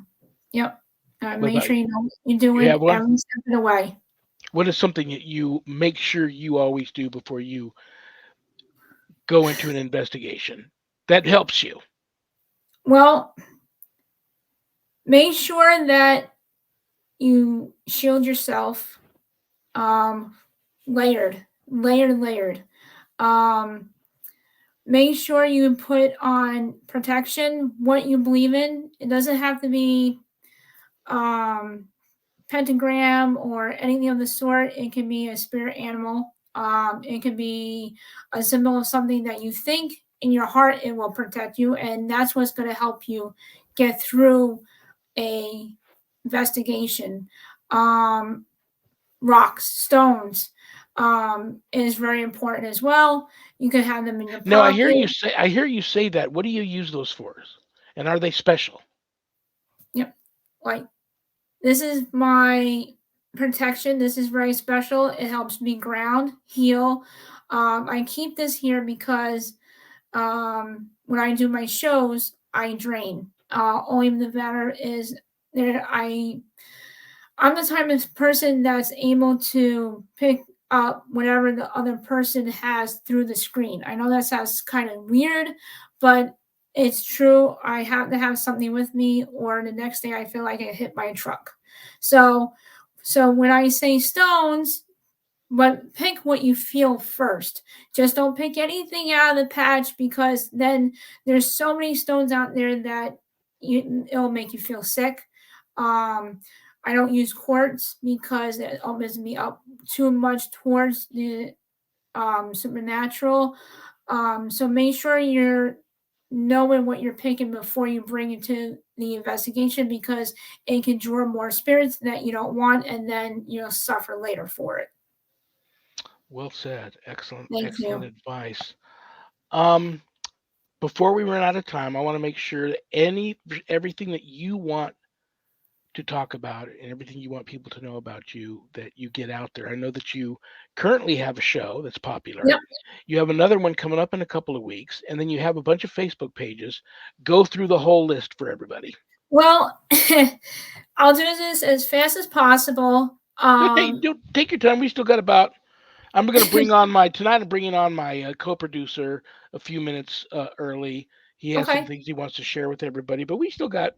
Speaker 2: Yep.
Speaker 1: What
Speaker 2: Make
Speaker 1: about
Speaker 2: sure
Speaker 1: you?
Speaker 2: you know what you're
Speaker 1: You have
Speaker 2: doing
Speaker 1: one?
Speaker 2: every step of the way.
Speaker 1: What is something that you make sure you always do before you go into an investigation that helps you?
Speaker 2: Well, make sure that you shield yourself, um, layered. Um, Make sure you put on protection, what you believe in. It doesn't have to be um, pentagram or anything of the sort. It can be a spirit animal. It can be a symbol of something that you think in your heart it will protect you, and that's what's going to help you get through a investigation. Um, Rocks, stones, is very important as well. You can have them in your
Speaker 1: Now
Speaker 2: pocket.
Speaker 1: I hear you say that. What do you use those for? And are they special?
Speaker 2: Yep. Like, this is my protection. This is very special. It helps me ground, heal. I keep this here because when I do my shows, I drain. Only the matter is there. I'm the type of person that's able to pick up whatever the other person has through the screen. I know that sounds kind of weird, but it's true. I have to have something with me, or the next day I feel like I hit by a truck. So, so when I say stones, but pick what you feel first. Just don't pick anything out of the patch, because then there's so many stones out there that it'll make you feel sick. Um, I don't use quartz because it opens me up too much towards the supernatural. So make sure you're knowing what you're picking before you bring it to the investigation, because it can draw more spirits that you don't want, and then you'll suffer later for it.
Speaker 1: Well said. Excellent,
Speaker 2: Thank
Speaker 1: excellent
Speaker 2: you.
Speaker 1: advice. Um, Before we run out of time, I want to make sure that everything that you want to talk about and everything you want people to know about you, that you get out there. I know that you currently have a show that's popular.
Speaker 2: Yep.
Speaker 1: You have another one coming up in a couple of weeks, and then you have a bunch of Facebook pages. Go through the whole list for everybody.
Speaker 2: Well, I'll do this as fast as possible.
Speaker 1: Hey, take your time. We still got about. I'm going to bring on my tonight. I'm bringing on my co-producer a few minutes early. He has some
Speaker 2: Okay.
Speaker 1: things he wants to share with everybody, but we still got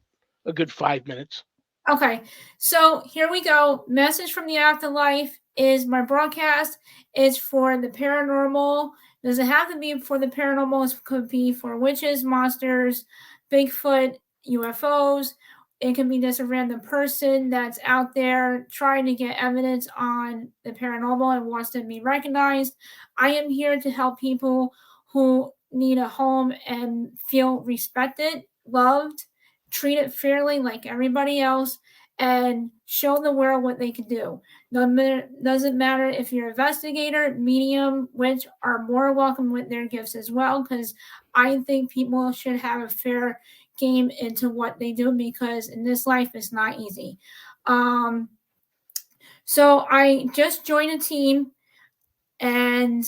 Speaker 1: a good 5 minutes.
Speaker 2: Okay, so here we go. Message from the Afterlife is my broadcast. It's for the paranormal. Does it have to be for the paranormal? It could be for witches, monsters, Bigfoot, UFOs. It can be just a random person that's out there trying to get evidence on the paranormal and wants to be recognized. I am here to help people who need a home and feel respected, loved, treat it fairly like everybody else, and show the world what they can do. Doesn't matter if you're investigator, medium, which are more welcome with their gifts as well, because I think people should have a fair game into what they do, because in this life it's not easy. Um, so I just joined a team, and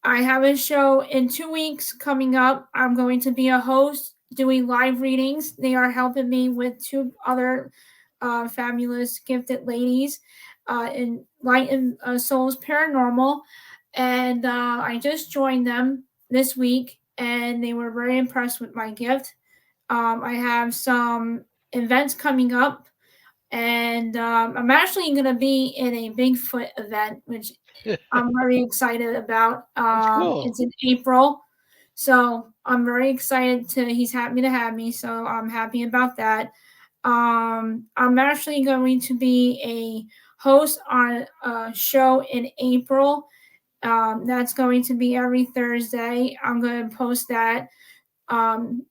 Speaker 2: I have a show in 2 weeks coming up. I'm going to be a host doing live readings. They are helping me with two other fabulous, gifted ladies in Light and Souls Paranormal. And I just joined them this week, and they were very impressed with my gift. I have some events coming up, and I'm actually going to be in a Bigfoot event, which I'm very excited about.
Speaker 1: That's cool.
Speaker 2: It's in April, so I'm very excited to. He's happy to have me, so I'm happy about that. I'm actually going to be a host on a show in April. That's going to be every Thursday. I'm going to post that. Um,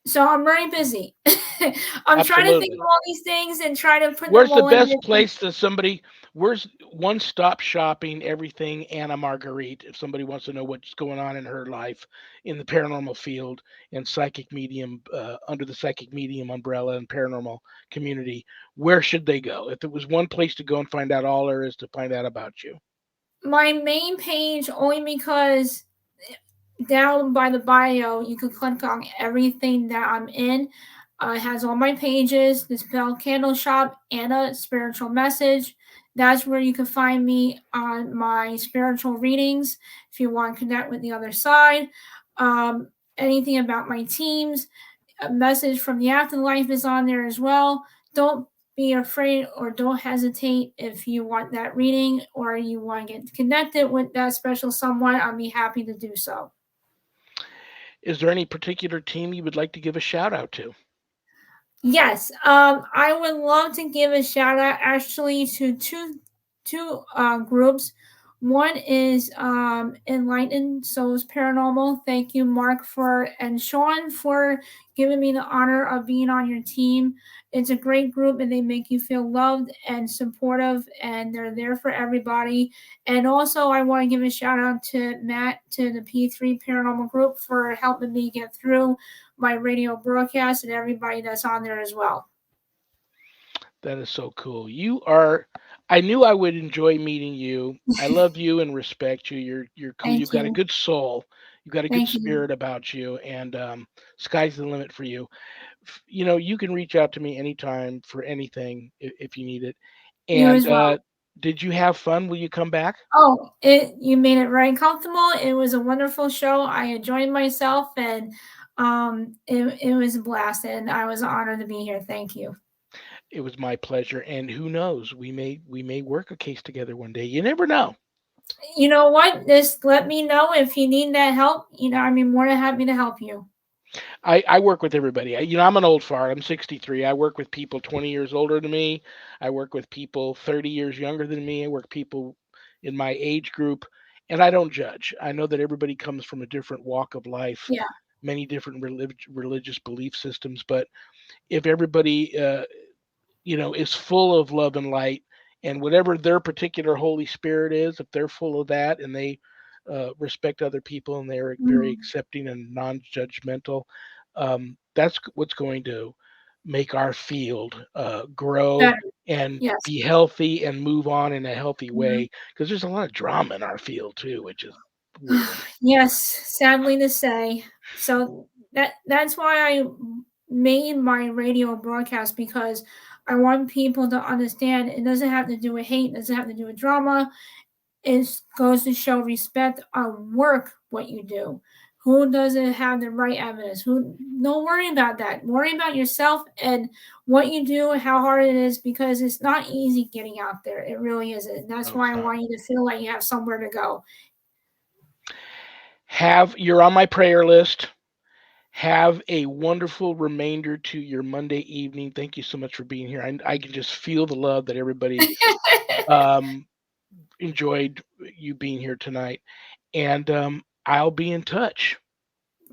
Speaker 2: so I'm very busy. I'm trying to think
Speaker 1: Absolutely.
Speaker 2: of all these things and try to put them
Speaker 1: Where's the
Speaker 2: all in
Speaker 1: best
Speaker 2: there.
Speaker 1: place to somebody? Where's one stop shopping everything Anna Marguerite if somebody wants to know what's going on in her life in the paranormal field and psychic medium under the psychic medium umbrella and paranormal community? Where should they go? If it was one place to go and find out all there is to find out about you.
Speaker 2: My main page, only because down by the bio, you can click on everything that I'm in. It has all my pages, the Spell Candle Shop, and a spiritual message. That's where you can find me on my spiritual readings if you want to connect with the other side. Anything about my teams, a message from the afterlife is on there as well. Don't be afraid or don't hesitate if you want that reading or you want to get connected with that special someone. I'll be happy to do so.
Speaker 1: Is there any particular team you would like to give a shout out to?
Speaker 2: Yes, I would love to give a shout out actually to two groups. One is Enlightened Souls Paranormal. Thank you, Mark, for and Sean for giving me the honor of being on your team. It's a great group, and they make you feel loved and supportive, and they're there for everybody. And also, I want to give a shout out to Matt, to the P3 Paranormal Group, for helping me get through my radio broadcast, and everybody that's on there as well.
Speaker 1: That is so cool. I knew I would enjoy meeting you. I love you and respect you. You're cool.
Speaker 2: Thank
Speaker 1: You've got a
Speaker 2: you.
Speaker 1: good soul. You've got a good
Speaker 2: Thank you.
Speaker 1: spirit about you, and sky's the limit for you. You can reach out to me anytime for anything if you need it.
Speaker 2: You
Speaker 1: And
Speaker 2: as well.
Speaker 1: did you have fun? Will you come back?
Speaker 2: Oh, you made it very comfortable. It was a wonderful show. I enjoyed myself, and it was a blast, and I was honored to be here. Thank you.
Speaker 1: It was my pleasure. And who knows, we may work a case together one day. You never know.
Speaker 2: You know what? Just let me know if you need that help. I'm more than happy to help you.
Speaker 1: I work with everybody. I'm an old fart. I'm 63. I work with people 20 years older than me. I work with people 30 years younger than me. I work people in my age group, and I don't judge. I know that everybody comes from a different walk of life,
Speaker 2: Yeah,
Speaker 1: many different religious belief systems. But if everybody, is full of love and light, and whatever their particular Holy Spirit is, if they're full of that and they respect other people and they're very
Speaker 2: mm,
Speaker 1: accepting and non-judgmental, that's what's going to make our field grow
Speaker 2: better.
Speaker 1: and
Speaker 2: Yes.
Speaker 1: be healthy and move on in a healthy
Speaker 2: Mhm.
Speaker 1: way. Because there's a lot of drama in our field too, which is weird.
Speaker 2: Yes, sadly to say. So that's why I made my radio broadcast, because I want people to understand it doesn't have to do with hate, it doesn't have to do with drama. It goes to show respect on work, what you do. Who doesn't have the right evidence? Who don't worry about that. Worry about yourself and what you do and how hard it is, because it's not easy getting out there. It really isn't. And that's
Speaker 1: Oh,
Speaker 2: why I
Speaker 1: God.
Speaker 2: want you to feel like you have somewhere to go.
Speaker 1: You're on my prayer list. Have a wonderful remainder to your Monday evening. Thank you so much for being here. I can just feel the love that everybody um, enjoyed you being here tonight. And I'll be in touch.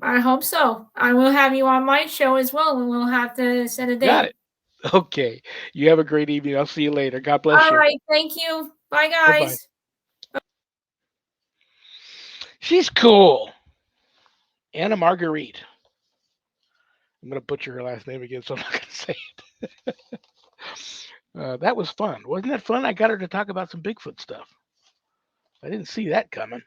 Speaker 2: I hope so. I will have you on my show as well, and we'll have to set a
Speaker 1: Got it.
Speaker 2: date.
Speaker 1: Okay. You have a great evening. I'll see you later. God bless
Speaker 2: All
Speaker 1: you.
Speaker 2: right. Thank you. Bye,
Speaker 1: Bye bye.
Speaker 2: guys.
Speaker 1: She's cool. Anna Marguerite. I'm going to butcher her last name again, so I'm not going to say it. That was fun. Wasn't that fun? I got her to talk about some Bigfoot stuff. I didn't see that coming.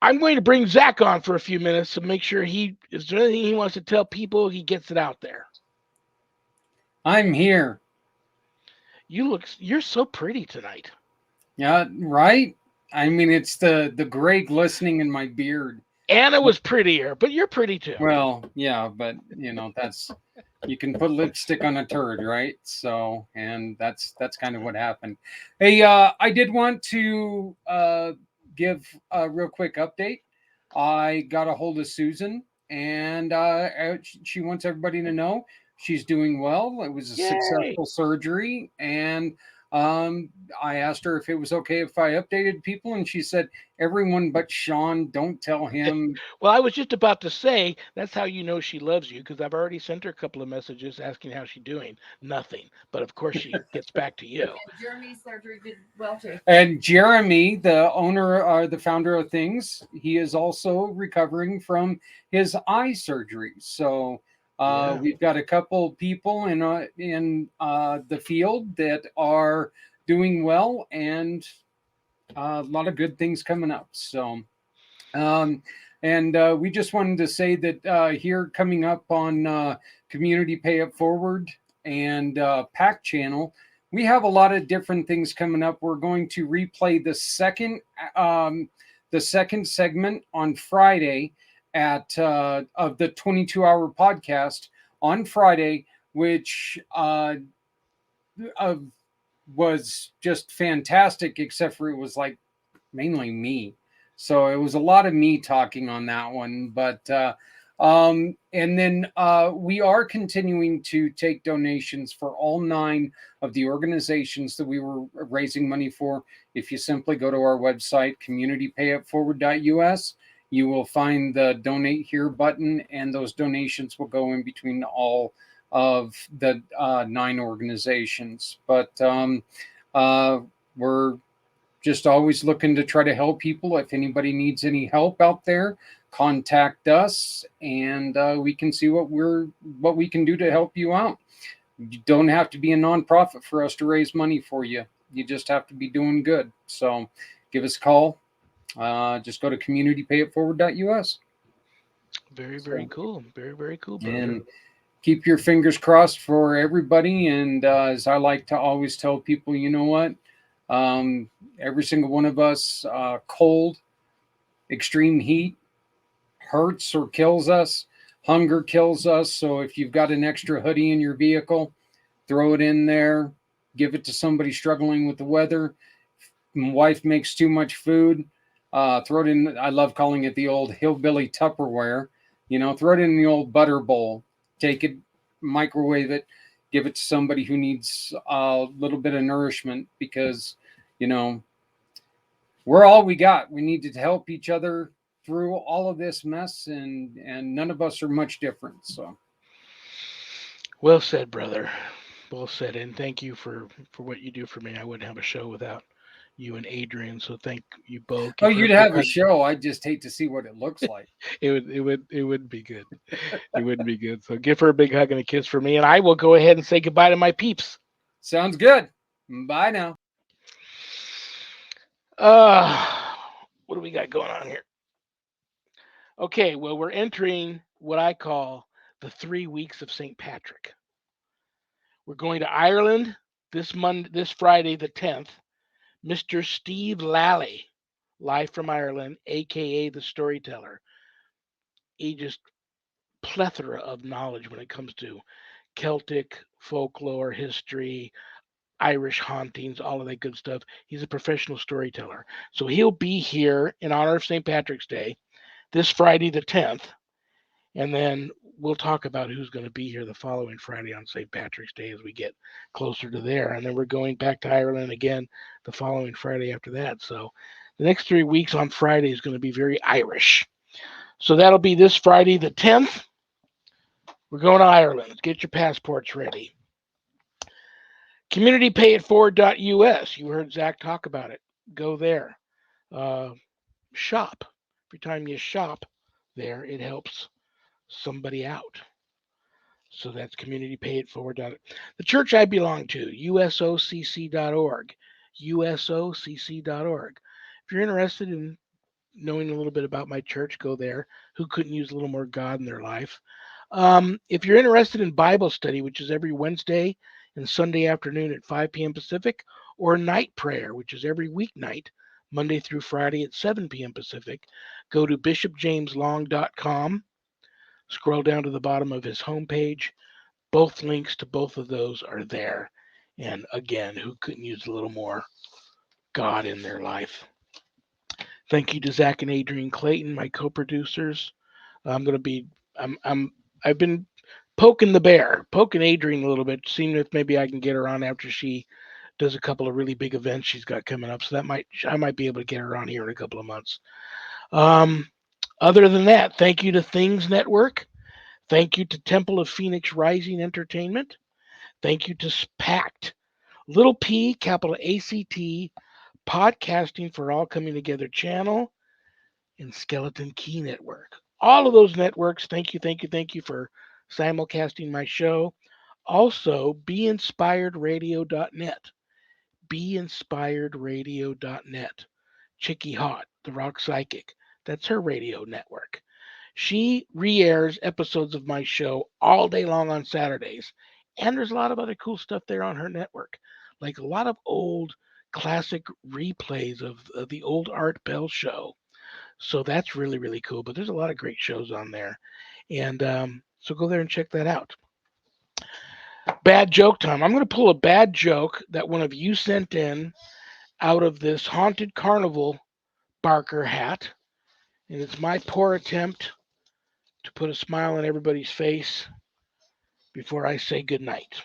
Speaker 1: I'm going to bring Zach on for a few minutes to make sure is there anything he wants to tell people, he gets it out there.
Speaker 3: I'm here.
Speaker 1: You're so pretty tonight.
Speaker 3: Yeah, right? I mean, it's the gray glistening in my beard.
Speaker 1: Anna was prettier, but you're pretty too.
Speaker 3: Well, yeah, but that's you can put lipstick on a turd, right? So, and that's kind of what happened. Hey, I did want to give a real quick update. I got a hold of Susan, and she wants everybody to know she's doing well. It was a
Speaker 1: Yay.
Speaker 3: successful surgery, and I asked her if it was okay if I updated people, and she said, "Everyone but Sean, don't tell him."
Speaker 1: Well, I was just about to say that's how you know she loves you, because I've already sent her a couple of messages asking how she's doing. Nothing, but of course she gets back to you.
Speaker 4: And Jeremy's surgery did well too.
Speaker 3: And Jeremy, the owner or the founder of Things, he is also recovering from his eye surgery. So
Speaker 1: Yeah.
Speaker 3: we've got a couple people in the field that are doing well, and a lot of good things coming up. So, and we just wanted to say that here coming up on Community Pay It Forward and PAC Channel, we have a lot of different things coming up. We're going to replay the second segment on Friday of the 22-hour podcast on Friday, which was just fantastic, except for it was like mainly me. So it was a lot of me talking on that one. But and then we are continuing to take donations for all 9 of the organizations that we were raising money for. If you simply go to our website, communitypayitforward.us, you will find the donate here button, and those donations will go in between all of the 9 organizations. But we're just always looking to try to help people. If anybody needs any help out there, contact us, and we can see what we can do to help you out. You don't have to be a nonprofit for us to raise money for you. You just have to be doing good. So give us a call. Just go to communitypayitforward.us.
Speaker 1: Very cool. Very cool, brother.
Speaker 3: And keep your fingers crossed for everybody. And as I like to always tell people, you know what? Every single one of us, cold, extreme heat hurts or kills us. Hunger kills us. So if you've got an extra hoodie in your vehicle, throw it in there. Give it to somebody struggling with the weather. My wife makes too much food. Throw it in. I love calling it the old hillbilly Tupperware. Throw it in the old butter bowl. Take it, microwave it, give it to somebody who needs a little bit of nourishment, because, we're all we got. We need to help each other through all of this mess, and none of us are much different. So,
Speaker 1: Well said, brother. Well said, and thank you for what you do for me. I wouldn't have a show without you and Adrian. So thank you both.
Speaker 3: oh, you'd have a show. I just hate to see what it looks like.
Speaker 1: It would be good. It wouldn't be good. So give her a big hug and a kiss for me, and I will go ahead and say goodbye to my peeps.
Speaker 3: Sounds good. Bye now.
Speaker 1: What do we got going on here? Okay, well, we're entering what I call the 3 weeks of St. Patrick. We're going to Ireland this Friday the 10th. Mr. Steve Lally, live from Ireland, aka the Storyteller. He just plethora of knowledge when it comes to Celtic folklore, history, Irish hauntings, all of that good stuff. He's a professional storyteller. So he'll be here in honor of St. Patrick's Day this Friday the 10th. And then we'll talk about who's going to be here the following Friday on St. Patrick's Day as we get closer to there. And then we're going back to Ireland again the following Friday after that. So the next 3 weeks on Friday is going to be very Irish. So that'll be this Friday the 10th. We're going to Ireland. Get your passports ready. CommunityPayItForward.us. You heard Zach talk about it. Go there. Shop. Every time you shop there, it helps somebody out. So that's CommunityPayItForward. The church I belong to, usocc.org. usocc.org. If you're interested in knowing a little bit about my church, go there. Who couldn't use a little more God in their life? If you're interested in Bible study, which is every Wednesday and Sunday afternoon at 5 p.m. Pacific, or night prayer, which is every weeknight, Monday through Friday at 7 p.m. Pacific, go to bishopjameslong.com. Scroll down to the bottom of his homepage. Both links to both of those are there. And again, who couldn't use a little more God in their life? Thank you to Zach and Adrian Clayton, my co-producers. I've been poking Adrian a little bit, seeing if maybe I can get her on after she does a couple of really big events she's got coming up. So I might be able to get her on here in a couple of months. Other than that, thank you to Things Network. Thank you to Temple of Phoenix Rising Entertainment. Thank you to SPACT, little P, capital ACT, Podcasting for All Coming Together channel, and Skeleton Key Network. All of those networks, thank you for simulcasting my show. Also, BeInspiredRadio.net. BeInspiredRadio.net. Chicky Hot, the rock psychic. That's her radio network. She re-airs episodes of my show all day long on Saturdays. And there's a lot of other cool stuff there on her network, like a lot of old classic replays of the old Art Bell show. So that's really, really cool. But there's a lot of great shows on there. And so go there and check that out. Bad joke time. I'm going to pull a bad joke that one of you sent in out of this haunted carnival Barker hat. And it's my poor attempt to put a smile on everybody's face before I say goodnight.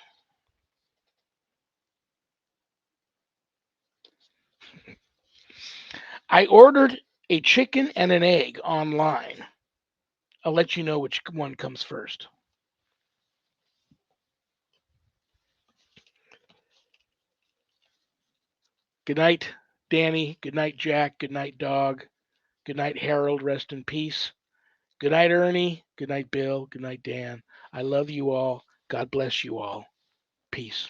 Speaker 1: I ordered a chicken and an egg online. I'll let you know which one comes first. Good night, Danny. Good night, Jack. Good night, Dog. Good night, Harold. Rest in peace. Good night, Ernie. Good night, Bill. Good night, Dan. I love you all. God bless you all. Peace.